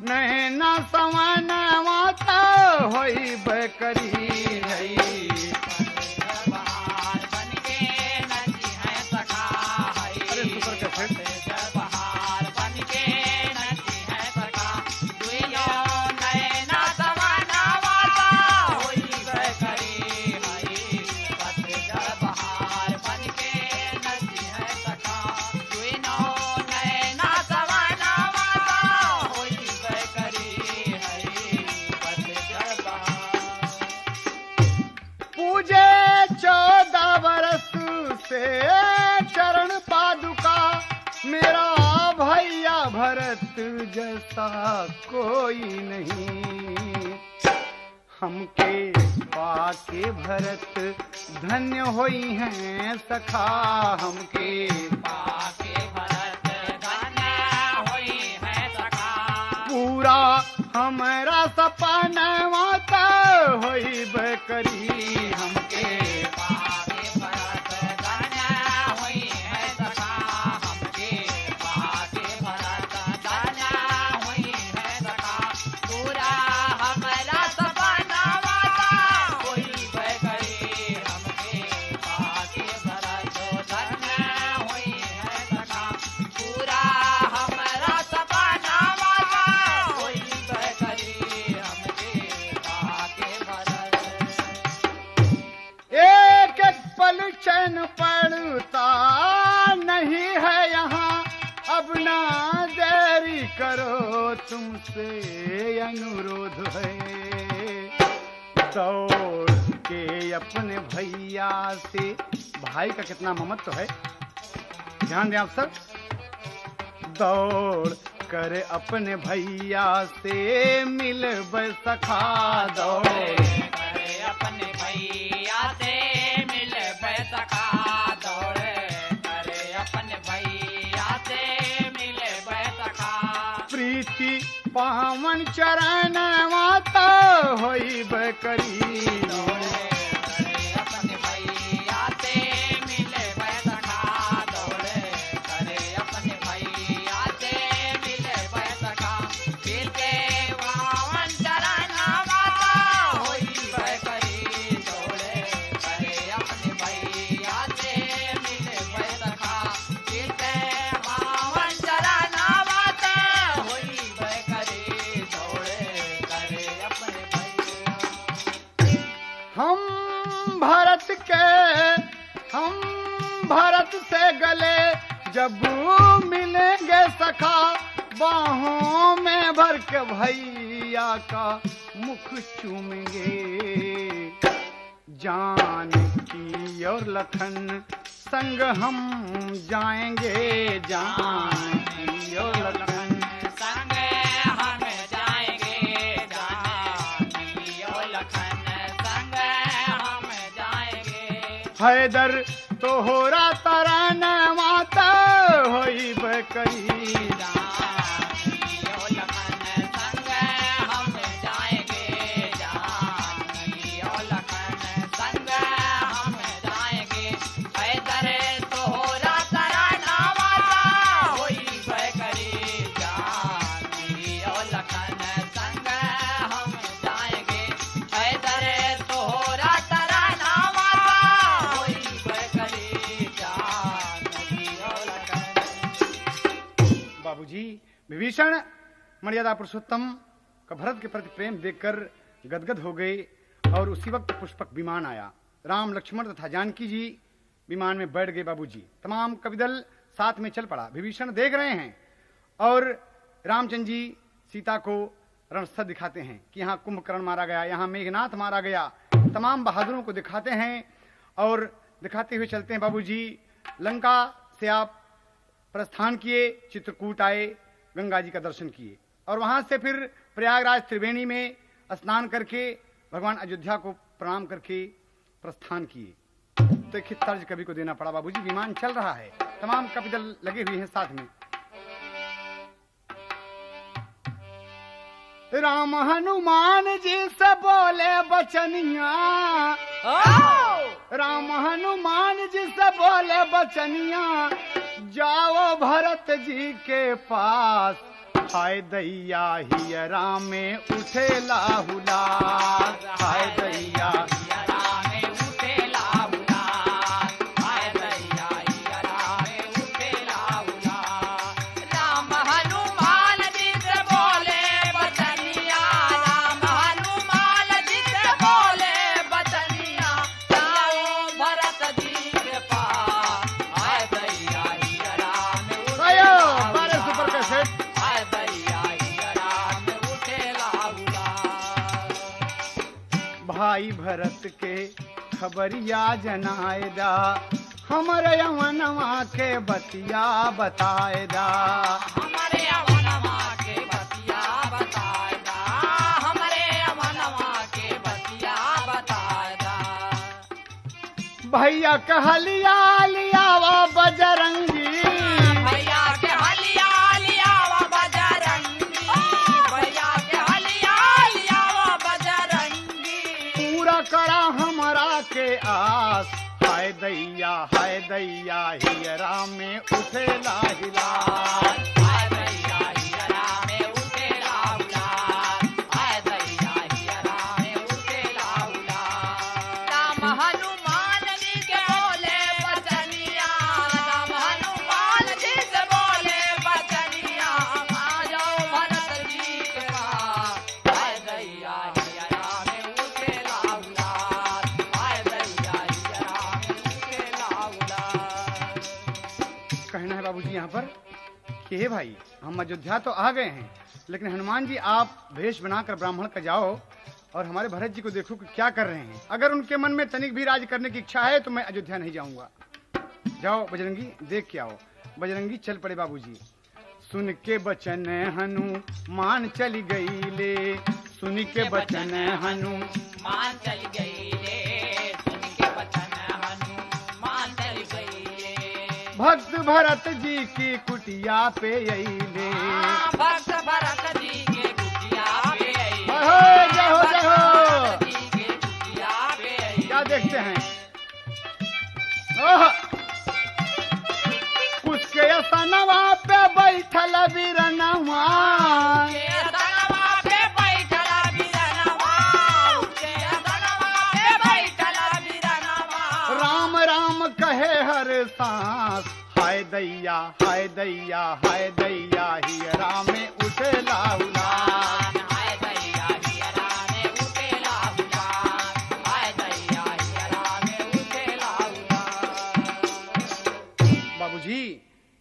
Speaker 1: नैना समान माता होई बकरी। हई
Speaker 2: पतझड़ बहार बन के नची है सखा।
Speaker 1: अरे सुपर कैसेट।
Speaker 2: पतझड़ बहार बन के नची है सखा। दुइयों नैना समान माता होई बकरी। हई पतझड़ बहार बन के नची है सखा। दुइयों नैना समान माता होई बकरी। हई पतझड़ बहार।
Speaker 1: पूजे 14 बरस से चरण पादुका, मेरा भैया भरत जैसा कोई नहीं। हमके पाके भरत धन्य होई हैं सखा, हमके
Speaker 2: पाके भरत धन्य होई है सखा।
Speaker 1: पूरा हमारा सपना माता होई बकरी। हमके
Speaker 2: पाके भरत धन्य होई है सखा। हमके पाके भरत धन्य होई है सखा। पूरा हमारा सपना माता होई बकरी। हमके पाके भरत धन्य होई है सखा। पूरा हमारा सपना माता होई बकरी। हमके पाके भरत।
Speaker 1: एक एक पल चैन पड़ता नहीं है यहाँ, अब ना देरी करो तुमसे अनुरोध है। दौड़ के अपने भैया से, भाई का कितना ममत्व है, ध्यान दें आप सब। दौड़ करे अपने भैया से मिलब सखा दौड़े
Speaker 2: करे अपने भैया से मिले बैसखा दौड़े करे अपने भैया से मिले बैसखा
Speaker 1: प्रीति पावन चरण माता होई बकरी
Speaker 2: दौड़े करे अपने भैया से मिले बैसखा दौड़े करे अपने भैया से मिले बैसखा पीते पावन चरण माता होई बैकरी दौड़े करे अपने भैया से मिले बैसखा पीते पावन चरण माता होई बैकरी दौड़े करे अपने भैया
Speaker 1: हम भरत से गले जब मिलेंगे सखा बाहों में भर के भैया का मुख चूमेंगे जानकी और लखन संग हम जाएंगे जानकी और लखन
Speaker 2: संग हम जाएंगे जानकी और लखन संग हम जाएंगे
Speaker 1: हैदर तोहरा तरान माता होई बकरी
Speaker 2: जानकी और लखन संग हम जाएंगे जानकी और लखन संग हम जाएंगे हैदर तोहरा तराना माता होई बैकरी जानकी और लखन संग हम जाएंगे हैदर तोहरा तराना माता होई बैकरी जानकी और लखन
Speaker 1: बाबूजी विभीषण मर्यादा पुरुषोत्तम का भरत के प्रति प्रेम देखकर गदगद हो गए और उसी वक्त पुष्पक विमान आया। राम लक्ष्मण तथा जानकी जी विमान में बैठ गए। बाबूजी तमाम कविदल साथ में चल पड़ा। विभीषण देख रहे हैं और रामचंद्र जी सीता को रणस्थल दिखाते हैं कि यहाँ कुंभकर्ण मारा गया, यहाँ मेघनाथ मारा गया। तमाम बहादुरों को दिखाते हैं और दिखाते हुए चलते हैं। बाबूजी लंका से आप प्रस्थान किए, चित्रकूट आए, गंगा जी का दर्शन किए और वहां से फिर प्रयागराज त्रिवेणी में स्नान करके भगवान अयोध्या को प्रणाम करके प्रस्थान किए। तो एक तर्ज कवि को देना पड़ा। बाबूजी विमान चल रहा है, तमाम कविदल लगे हुए हैं साथ में। राम हनुमान जी से बोले बचनिया, राम हनुमान जी से बोले बचनिया, जाओ भरत जी के पास, हाय दैया हियरा में उठे लाहुला, हाय दैया भाई भरत के खबरिया जनाएदा, हमरे यवनवा के बतिया बताएदा,
Speaker 2: हमारे यवनवा के बतिया बताएदा, हमारे यवनवा के बतिया बताएदा।
Speaker 1: भैया कहलिया लियावा बजरंगी,
Speaker 2: भैया के हलिया लियावा बजरंगी, भैया के हलिया लियावा बजरंगी,
Speaker 1: पूरा करा हमरा के आस, हाय दैया हियरा में उठे लाहिला,
Speaker 2: हाय दैया हियरा में उठे लाहुला, हाय दैया हियरा में उठे लाहुला। राम हनुमान जी के बोले बचनिया, राम हनुमान जी से बोले बचनिया, आ जाओ भरत जी के पास, हाय दैया हियरा में उठे लाहुला, हाय दैया हियरा में उठे लाहुला।
Speaker 1: कहना है बाबूजी यहाँ पर कि हे भाई हम अयोध्या तो आ गए हैं, लेकिन हनुमान जी आप भेष बनाकर ब्राह्मण का जाओ और हमारे भरत जी को देखो कि क्या कर रहे हैं। अगर उनके मन में तनिक भी राज करने की इच्छा है तो मैं अयोध्या नहीं जाऊंगा। जाओ बजरंगी देख के आओ। बजरंगी चल पड़े बाबूजी। सुन के बचन हनुमान चली गईले, सुन के बचन
Speaker 2: मान चल गई ले, सुन के वचन हनुमान चल गई ले।
Speaker 1: भक्त भरत जी की कुटिया पे अइले।
Speaker 2: भक्त भरत जी के कुटिया पे आई।
Speaker 1: जय हो जय हो।
Speaker 2: भरत जी के कुटिया पे आई।
Speaker 1: क्या देखते हैं? ओह! उसके सनवा पे बैठल बिरनवा,
Speaker 2: के सनवा पे बैठल बिरनवा, के सनवा पे बैठल बिरनवा।
Speaker 1: राम राम कहे हर सांस, हाय दैया हाय दैया हाय दैया, हियरा में उठला उलास।
Speaker 2: हाय दैया हियरा में उठेला उलास, हाय दैया हियरा में उठेला उलास।
Speaker 1: बाबूजी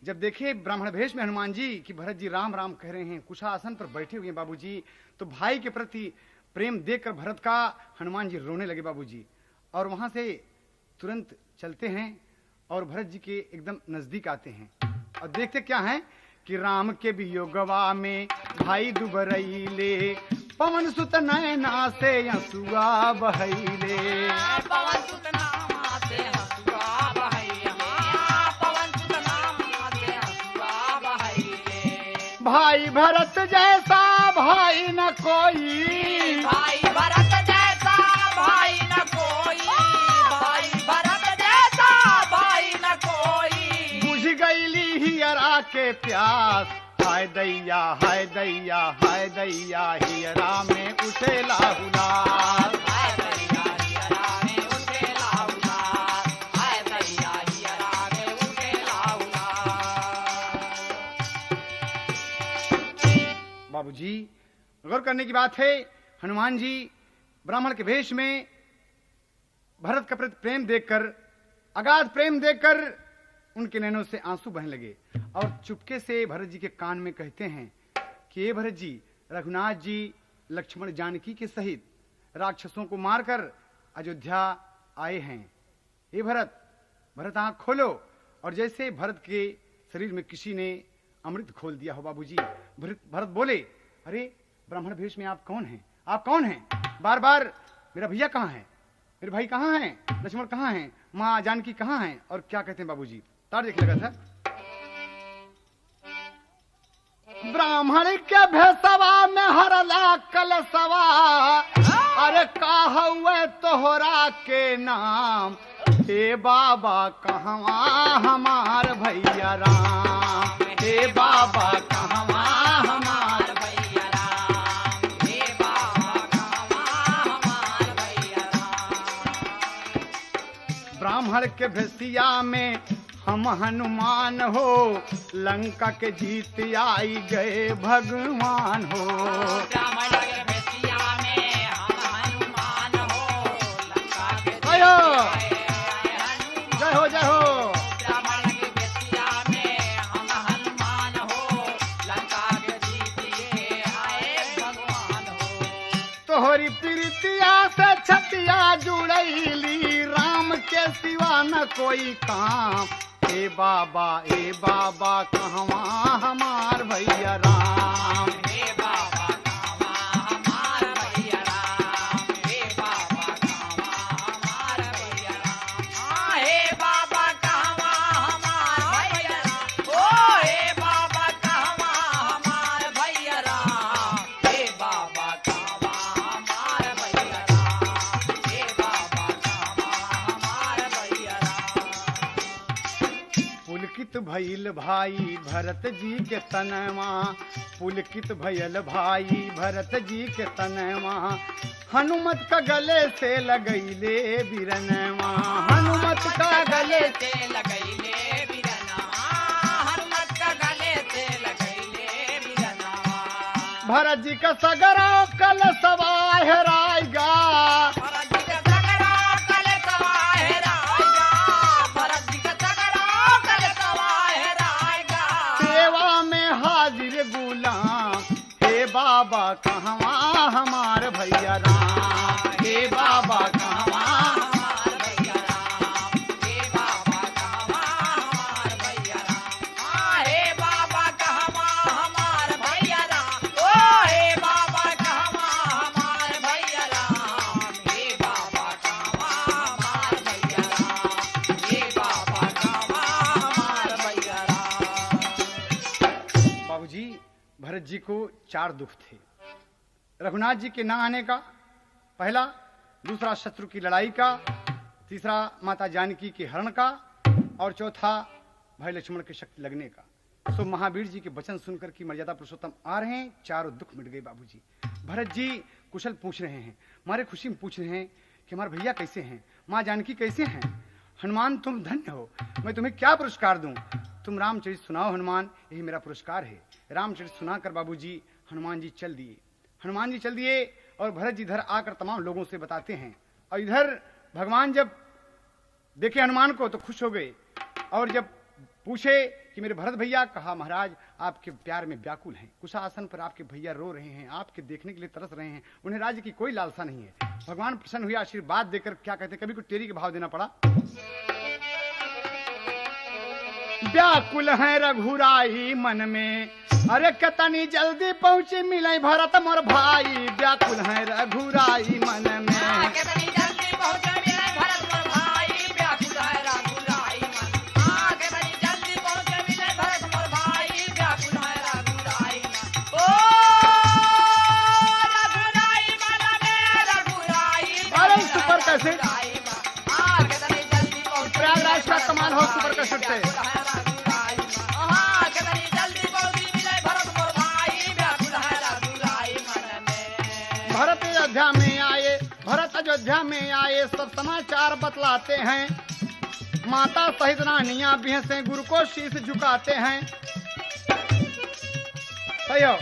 Speaker 1: जब देखे ब्राह्मण भेष में हनुमान जी कि भरत जी राम राम कह रहे हैं, कुशासन पर बैठे हुए हैं बाबूजी, तो भाई के प्रति प्रेम देखकर भरत का हनुमान जी रोने लगे बाबूजी। और वहां से तुरंत चलते हैं और भरत जी के एकदम नजदीक आते हैं और देखते क्या है कि राम के वियोगवा में भाई दुबरैले, पवन सुत नैना से हंसुआ बहैले।
Speaker 2: पवन सुत नामा से हंसुआ बहैले, पवन सुत नामा से हंसुआ बहैले।
Speaker 1: भाई भरत जैसा भाई न कोई,
Speaker 2: भाई भरत जैसा भाई न कोई, भाई भरत जैसा भाई न कोई।
Speaker 1: बुझ गईली हियरा के प्यास, हाय दैया हाय दैया हाय दैया, हियरा में उठेला हुलास।
Speaker 2: हाय दैया हियरा में उठेला उलास, हाय दैया हियरा में उठेला उलास।
Speaker 1: बाबूजी गौर करने की बात है, हनुमान जी ब्राह्मण के भेष में भरत का प्रति प्रेम देखकर, अगाध प्रेम देखकर उनके नैनों से आंसू बहने लगे और चुपके से भरत जी के कान में कहते हैं कि ये भरत जी, रघुनाथ जी लक्ष्मण जानकी के सहित राक्षसों को मारकर अयोध्या आए हैं। ये भरत, भरत आंख खोलो। और जैसे भरत के शरीर में किसी ने अमृत खोल दिया हो बाबूजी, भरत बोले, अरे ब्राह्मण भेष में आप कौन हैं? आप कौन हैं? बार बार मेरा भैया कहाँ है, मेरे भाई कहाँ हैं, लक्ष्मण कहाँ हैं, माँ जानकी कहाँ हैं? और क्या कहते हैं बाबूजी, तार देख लगा था। ब्राह्मण के भेषवा में हरला कलसवा, अरे का हुए तोहरा के नाम, हे बाबा कहवा हमार भैया राम, हे बाबा कहवा हमार
Speaker 2: भैया राम, हे बाबा कहवा हमार भैया राम।
Speaker 1: ब्राह्मण के भेषिया में हम हनुमान हो, लंका के जीत आई गए भगवान हो।
Speaker 2: ब्राह्मण के भेषिया में हम हनुमान हो, लंका के जीत
Speaker 1: जय हो
Speaker 2: आए हनुमान।
Speaker 1: जय हो जय हो।
Speaker 2: ब्राह्मण के भेषिया में हम हनुमान हो, लंका के जीत आए भगवान हो।
Speaker 1: तोहरी प्रीतिया से छतिया जुड़ैली, राम के सिवा न कोई काम, ए बाबा कहवा हमार भैया राम,
Speaker 2: हे बाबा कहवा हमार भैया राम, हे बाबा कहवा हमार भैया राम। हाँ, हे बाबा कहवा हमार भैया राम, ओ हे बाबा कहवा हमार भैया राम, हे बाबा कहवा हमार भैया राम, हे बाबा कहवा हमार भैया राम।
Speaker 1: पुलकित भइल भाई भरत जी के तनवा, पुलकित भइल भाई भरत जी के तनवा, हनुमत का गले से लगैले बिरनवा, हनुमत का गले
Speaker 2: से लगैले बिरनवा, हनुमत का गले से लगैले बिरनवा।
Speaker 1: भरत जी का सगरा कल सवाहराएगा,
Speaker 2: भरत जी का सगरा कल सवाहराएगा, भरत जी का सगरा कल सवाहराएगा।
Speaker 1: सेवा में हाजिर गुलाम, हे बाबा कहवा हमार भैया राम, हे बाबा कहवा
Speaker 2: हमार भैया राम, हे बाबा कहवा हमार भैया राम। हाँ, हे बाबा कहवा
Speaker 1: को 4 दुख थे। रघुनाथ जी के ना आने का पहला, दूसरा शत्रु की लड़ाई का, तीसरा माता जानकी के हरण का, और चौथा भाई लक्ष्मण के शक्ति लगने का। सो महावीर जी के वचन सुनकर कि मर्यादा पुरुषोत्तम आ रहे हैं, 4 दुख मिट गए बाबूजी। भरत जी कुशल पूछ रहे हैं, मारे खुशी में पूछ रहे हैं कि हमारे भैया कैसे हैं, माँ जानकी कैसे हैं। हनुमान तुम धन्य हो, मैं तुम्हें क्या पुरस्कार दूं। तुम रामचरित सुनाओ हनुमान, यही मेरा पुरस्कार है। रामचरित सुनाकर बाबूजी हनुमान जी चल दिए। हनुमान जी चल दिए और भरत जी इधर आकर तमाम लोगों से बताते हैं। और इधर भगवान जब देखे हनुमान को तो खुश हो गए, और जब पूछे कि मेरे भरत भैया, कहा महाराज आपके प्यार में व्याकुल हैं, कुशासन पर आपके भैया रो रहे हैं, आपके देखने के लिए तरस रहे हैं, उन्हें राज्य की कोई लालसा नहीं है। भगवान प्रसन्न हुए, आशीर्वाद देकर क्या कहते, कभी को टेरी के भाव देना पड़ा। व्याकुल है रघुराई मन में, अरे कतनी जल्दी पहुंची मिले भरत मोर भाई। व्याकुल है रघुराई मन में,
Speaker 2: कितनी जल्दी पहुंचे मिले भरत मोर भाई। व्याकुल है रघुराई मन, कितनी जल्दी पहुंचे मिले भरत मोर भाई। व्याकुल है रघुराई मन, ओ रघुराई मन में रघुराई।
Speaker 1: अरे सुपर कैसे
Speaker 2: कितनी जल्दी पहुंचे
Speaker 1: प्रयागराज का कमाल हो सुपर कैसे से। भरत अयोध्या में आए, सब समाचार बतलाते हैं। माता सहित रानियां भी से गुरु को शीश झुकाते हैं। सही हो।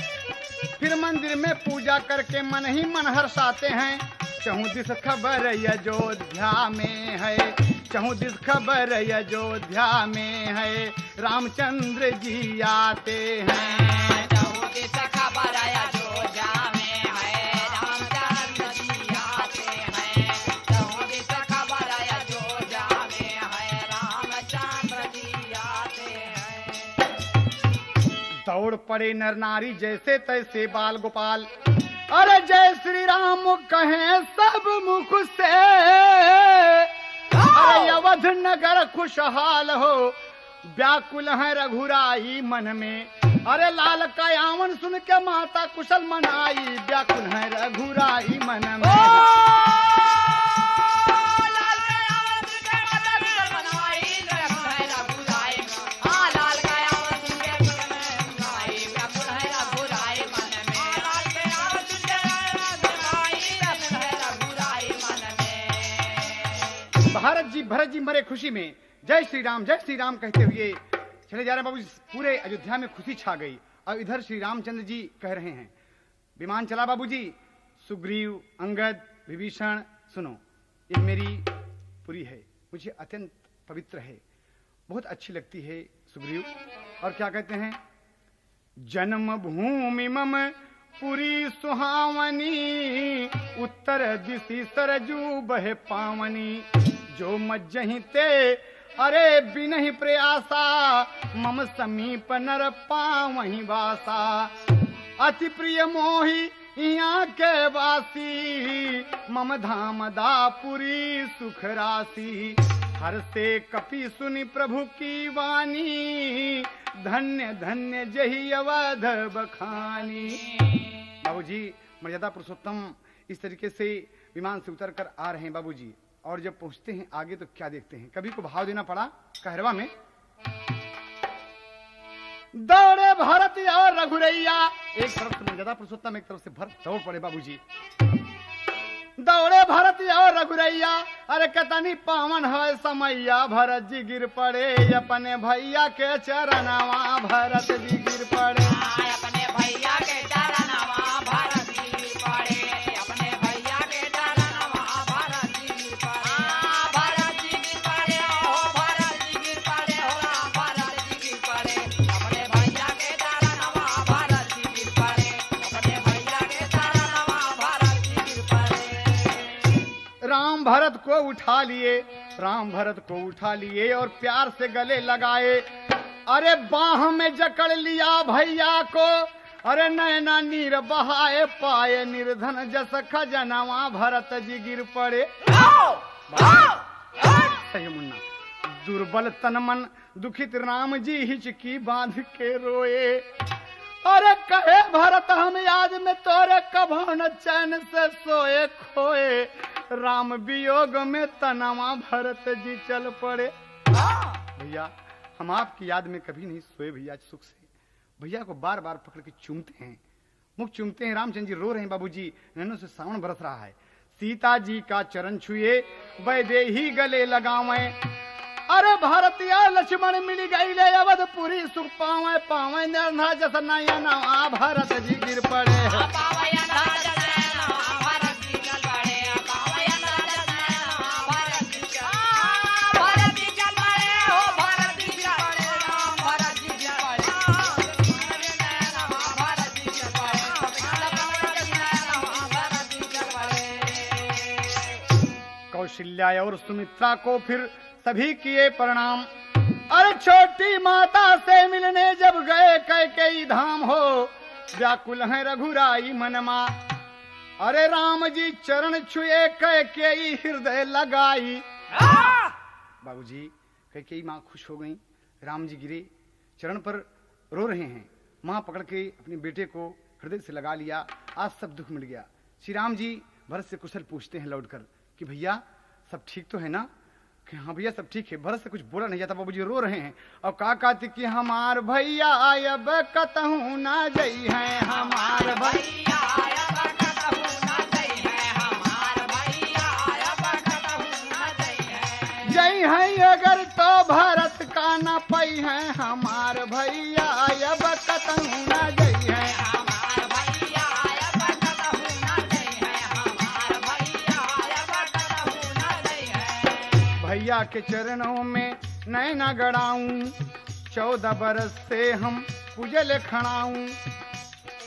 Speaker 1: फिर मंदिर में पूजा करके मन ही मन हर्षाते हैं। चहुं दिस खबर अयोध्या में है, चहुं दिस खबर अयोध्या में है, रामचंद्र जी आते हैं।
Speaker 2: चहुं दिस खबर अयोध्या में है, रामचंद्र जी आते हैं। चहुं दिस खबर अयोध्या में है, रामचंद्र जी आते हैं।
Speaker 1: दौड़ पड़े नर नारी जैसे तैसे बाल गोपाल, अरे जय श्री राम कहें सब मुख से। अरे अवध नगर खुशहाल हो, व्याकुल है रघुराई मन में। अरे लाल का आवन सुन के माता कुशल मनाई। व्याकुल है रघुराई मन में। भरत जी मरे खुशी में जय श्री राम कहते हुए चले जा रहे। बाबू पूरे अयोध्या में खुशी छा गई। और इधर श्री रामचंद्र जी कह रहे हैं, विमान चला बाबूजी। सुग्रीव, अंगद, विभीषण, सुनो ये मेरी पुरी है, मुझे अत्यंत पवित्र है, बहुत अच्छी लगती है सुग्रीव। और क्या कहते हैं, जन्म भूमि मम पुरी सुहावनी, उत्तर दिशि सरजू बहे पावनी। जो मज्जहि ते अरे बिनहि प्रयासा, मम समीप नर पावहि वासा। अति प्रिय मोहि यहाँ के वासी, मम धाम दापुरी सुख राशि। हर से कपि सुनि प्रभु की वाणी, धन्य धन्य जहि अवध बखानी। बाबूजी मर्यादा पुरुषोत्तम इस तरीके से विमान से उतर कर आ रहे हैं बाबूजी। और जब पहुंचते हैं आगे तो क्या देखते हैं, कभी को भाव देना पड़ा कहरवा में। दौड़े भरत और रघुरैया, एक तरफ से मर्यादा पुरुषोत्तम, एक तरफ से भरत दौड़ पड़े बाबूजी। दौड़े भरत और रघुरैया, अरे कतनी पावन है समैया। भरत जी गिर पड़े अपने भैया के चरणवा। भरत जी गिर पड़े
Speaker 2: अपने भैया के चरणवा। भरत जी गिर पड़े अपने भैया के चरणवा। भरत जी गिर पड़े, भरत जी गिर पड़े, ओ भरत जी गिर पड़े, हो राम भरत जी गिर पड़े अपने भैया के चरणवा। भरत जी गिर पड़े अपने भैया के चरणवा। भरत जी गिर पड़े।
Speaker 1: राम भरत को उठा लिए, राम भरत को उठा लिए और प्यार से गले लगाए। अरे बाह में जकड़ लिया भैया को, अरे नैना नीर बहाए पाए। निर्धन जस खजनवा। भरत जी गिर पड़े। सही मुन्ना। दुर्बल तन मन दुखित राम जी हिचकी बांध के रोए। अरे कहे भरत हम याद में तोरे कभो न चैन से सोए खोए, राम वियोग में तनावा भरत जी चल पड़े। भैया हम आपकी याद में कभी नहीं सोए भैया, सुख से भैया को बार बार पकड़ के चूमते हैं, मुख चूमते हैं। रामचंद्र जी रो रहे हैं, बाबूजी नैनों से सावन बरस रहा है। सीता जी का चरण छुए वैदेही गले लगावे, अरे भारतीय लक्ष्मण मिल गई ले अवधपुरी सुख पावे पावे निर्धा जस नयन भरत जी गिर पड़े। कौशल्या और सुमित्रा को फिर सभी किए प्रणाम। अरे छोटी माता से मिलने जब गए कैकेयी धाम हो, व्याकुल है रघुराई मनमा। अरे राम जी चरण छुए कैकेयी हृदय लगाई। बाबूजी कैकेयी माँ खुश हो गई, राम जी गिरे चरण पर रो रहे हैं, माँ पकड़ के अपने बेटे को हृदय से लगा लिया। आज सब दुख मिल गया। श्री राम जी भरत से कुशल पूछते हैं लौटकर कि भैया सब ठीक तो है ना? कि हाँ भैया सब ठीक है। भरत से कुछ बोला नहीं जाता, बाबूजी रो रहे हैं। और का कहते कि हमार भैया अब कतहू ना जई है, हमार भैया अब कतहू ना जई है, हमार भैया अब कतहू ना जई है। जई है अगर तो भरत का न पई है, हमार भैया अब कतहू ना जई है, हमार भैया अब कतहू ना जई है, हमार भैया अब कतहू ना जई है। भैया के चरणों में नैना गड़ाऊं, 14 बरस से हम पूजल खड़ाऊं।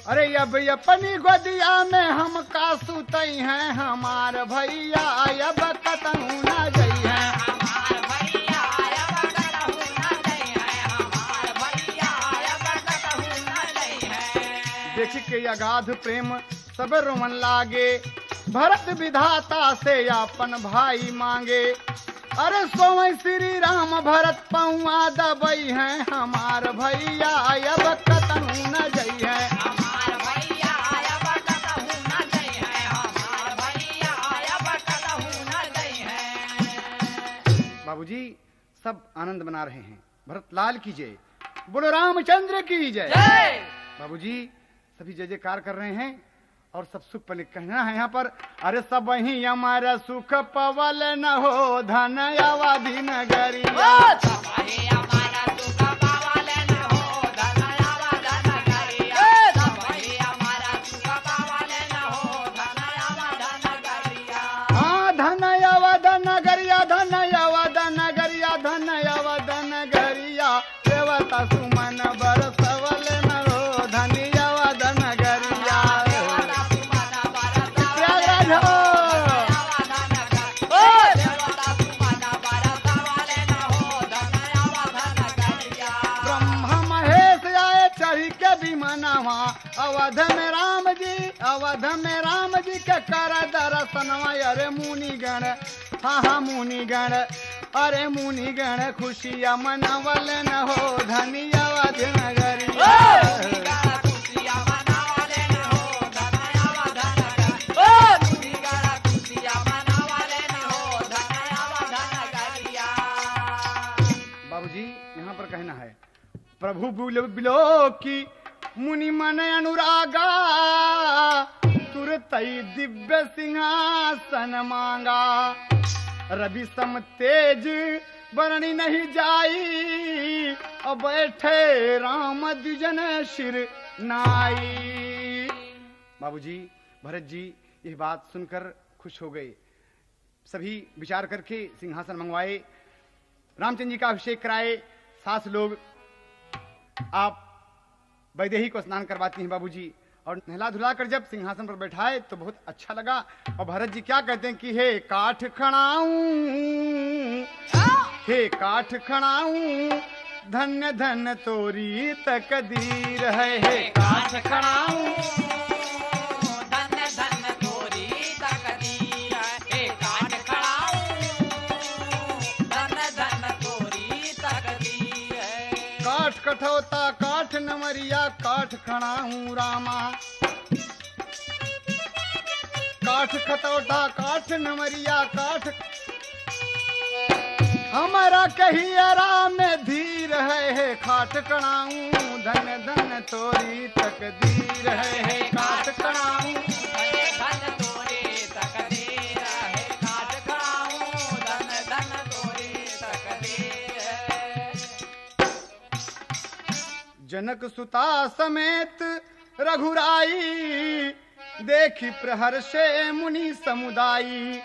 Speaker 1: अरे अब अपनी गोदिया में हम का सुतई हैं, हमार भैया अब कतहू ना जई है, हमार भैया अब कतहू ना जई है, हमार भैया अब कतहू ना जई है। देख के अगाध प्रेम सब रोमन लागे, भरत विधाता से अपन भाई मांगे। अरे सोई श्री राम भरत पौआ दबई है, हमार भैया अब कतहू न जई है, हमार भैया अब कतहू न जई है, हमार भैया अब कतहू न जई है। बाबूजी सब आनंद मना रहे हैं। भरत लाल की जय, बोलो रामचंद्र की जय। बाबूजी सभी जय जयकार कर रहे हैं और सब सुख पर कहना है यहाँ पर। अरे सब ही हमारा सुख पवल न हो, धन अवधि नगरिया। सब ही हमारा सुख पवल न हो, धन अवधि नगरिया। सब ही हमारा सुख पवल न हो, धन अवधि नगरिया। हाँ धन अवधि नगरिया, धन अवधि नगरिया, धन अवधि नगरिया। देवता सुमन बरसवल न हो, धन अवधि नगरिया। अवध में राम जी, अवध में राम जी के कर दर्शनवा। अरे मुनिगण, हाँ हाँ मुनिगण, अरे मुनिगण खुशिया मनावल न हो, धनी अवध नगरिया। बाबूजी यहाँ पर कहना है, प्रभु बिलो की मुनि मन अनुरागा, तुरतई दिव्य सिंहासन मांगा। रवि सम तेज बरणी नहीं जाई, अब बैठे राम द्विजन शिर नाई। बाबूजी भरत जी यह बात सुनकर खुश हो गए। सभी विचार करके सिंहासन मंगवाए, रामचंद्र जी का अभिषेक कराए। सास लोग आप वैदेही को स्नान करवाती हैं बाबूजी, और नहला धुला कर जब सिंहासन पर बैठाए तो बहुत अच्छा लगा। और भरत जी क्या कहते हैं कि हे काठ खड़ाऊं, हे काठ खड़ाऊं, धन्य धन्य तोरी तकदीर है। हे काठ खड़ाऊं, धन्य धन्य तोरी तकदीर है। हे काठ खड़ाऊं, धन्य धन्य तोरी तकदीर है। काठ कठौता काठ नमरी नमरिया काठ खड़ाऊं रामा, काठ खतौटा काठ नमरिया काठ, हमारा कहिया राम में धीर है खाट कड़ाऊं, धन धन तोरी तकदीर है काट कड़ाऊं।
Speaker 2: धन तोरे तकदीर है काट खड़ाऊं, धन धन तोरे तकदीर है।
Speaker 1: जनक सुता समेत रघुराई, देखी प्रहर से मुनि समुदायी,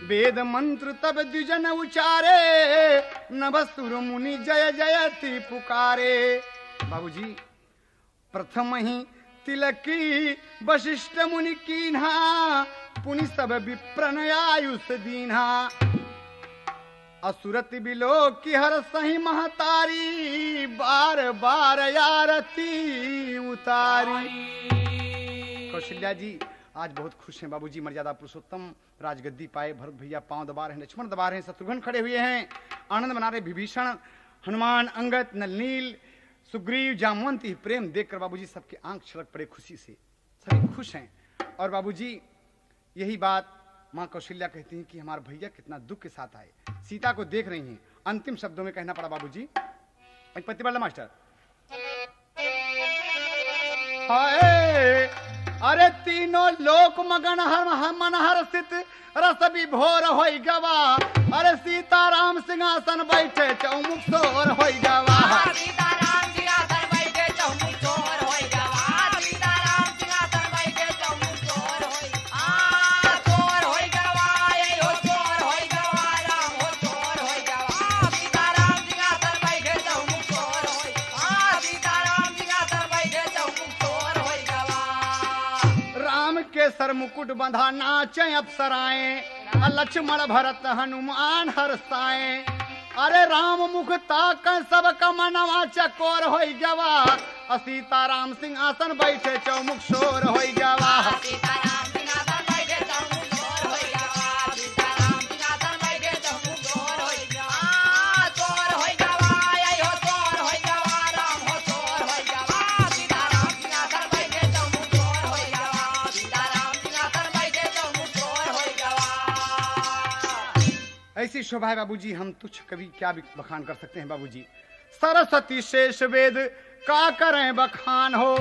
Speaker 1: वेद मंत्र तब द्विजन उचारे, नभसुर मुनि जय जयति पुकारे। बाबूजी प्रथम ही तिलकी वशिष्ठ मुनि कीन्हा, पुनि सब विप्रन आयुष दीन्हा, असुरति बिलोक की हर सही महतारी, बार बार आरती उतारी। कौशल्या जी आज बहुत खुश हैं बाबूजी, मर्यादा पुरुषोत्तम राजगद्दी पाए, भरत भैया पांव दबा रहे हैं, लक्ष्मण दबा रहे हैं, शत्रुघ्न खड़े हुए हैं, आनंद मना रहे, विभीषण, हनुमान, अंगद, नलनील, सुग्रीव, जामवंती, प्रेम देखकर बाबूजी सबके आंख छलक पड़े खुशी से, सभी खुश हैं। और बाबूजी यही बात माँ कौशल्या कहती हैं कि हमारे भैया कितना दुख के साथ आए, सीता को देख रही हैं। अंतिम शब्दों में कहना पड़ा बाबूजी, एक पत्ती वाला मास्टर, हाय अरे तीनों लोक मगन हर मन हर्षित, रस विभोर होई गवा, अरे सीताराम सिंहासन बैठे चौमुख सोर होई गवा।
Speaker 2: सीताराम सिंहासन बैठे चौमुख सोर होई गवा, सीताराम सिंहासन बैठे चौमुख सोर होई, सोर होई गवा, ये हो सोर होई गवा, राम हो सोर होई गवा, सीताराम सिंहासन बैठे चौमुख सोर होई, सीताराम सिंहासन बैठे चौमुख सोर होई गवा।
Speaker 1: राम के सर मुकुट बंधा नाचे अप्सराएं, लक्ष्मण भरत हनुमान हर्षाएं, अरे राम मुख ताक सब मनवा चकोर होई गवा, सीताराम सिंहासन बैठे चौमुख सोर होई गवा।
Speaker 2: सीताराम सिंहासन बैठे चौमुख सोर होई गवा, सीताराम सिंहासन बैठे चौमुख सोर होई गवा, सोर होई गवा, ये हो सोर होई गवा, राम हो सोर होई गवा, सीताराम सिंहासन बैठे चौमुख सोर होई गवा, सीताराम सिंहासन बैठे चौमुख सोर होई गवा।
Speaker 1: ऐसी शोभा है बाबूजी, हम तुच्छ कभी क्या भी बखान कर सकते हैं बाबूजी। सरस्वती शेष वेद का करें बखान हो,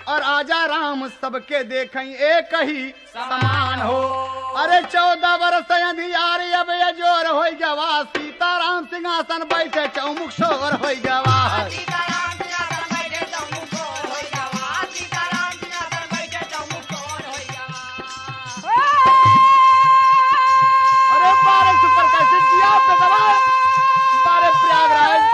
Speaker 1: और आजा राम सबके देखें एक ही समान हो, अरे 14 वर्ष अंधियारी अब ये जोर होई गवा, सीताराम सिंहासन बैठे चौमुख सोर होई गवा।
Speaker 2: सीताराम सिंहासन बैठे चौमुख सोर होई गवा, सीताराम सिंहासन बैठे चौमुख सोर होई गवा।
Speaker 1: अरे बारे सुपर कैसे जिया पे दबा, बारे प्रयागराज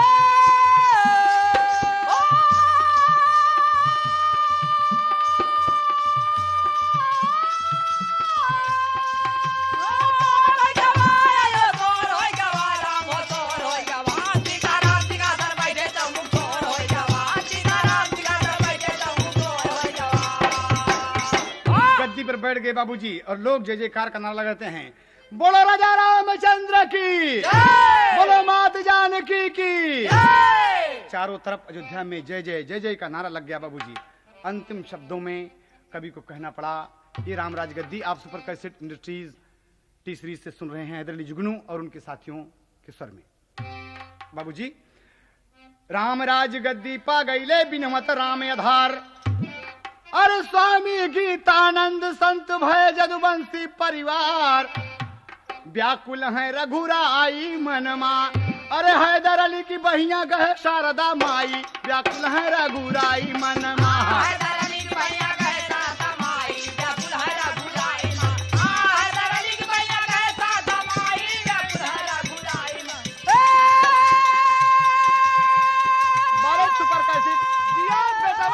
Speaker 1: पर बैठ गए बाबूजी, और लोग जय जयकार का नारा लगाते हैं, बोलो राजा रामचंद्र की, बोलो मात जानकी की। चारों तरफ अयोध्या में जय जय जय जय का नारा लग गया बाबूजी। अंतिम शब्दों में कवि को कहना पड़ा, ये राम राजगद्दी आप super cassette industries T series से सुन रहे हैं, हैदर जुगनू और उनके साथियों के स्वर में। बाबूजी राम राजगद्दी पा गईले बिनमत राम आधार, अरे स्वामी गीतानंद संत भय जदुवंशी परिवार, व्याकुल है रघुराई मनमा, अरे हैदर अली की बहिया गहे शारदा माई, व्याकुल है रघुराई मनमा। सुपर कैसेट दिया बेटा।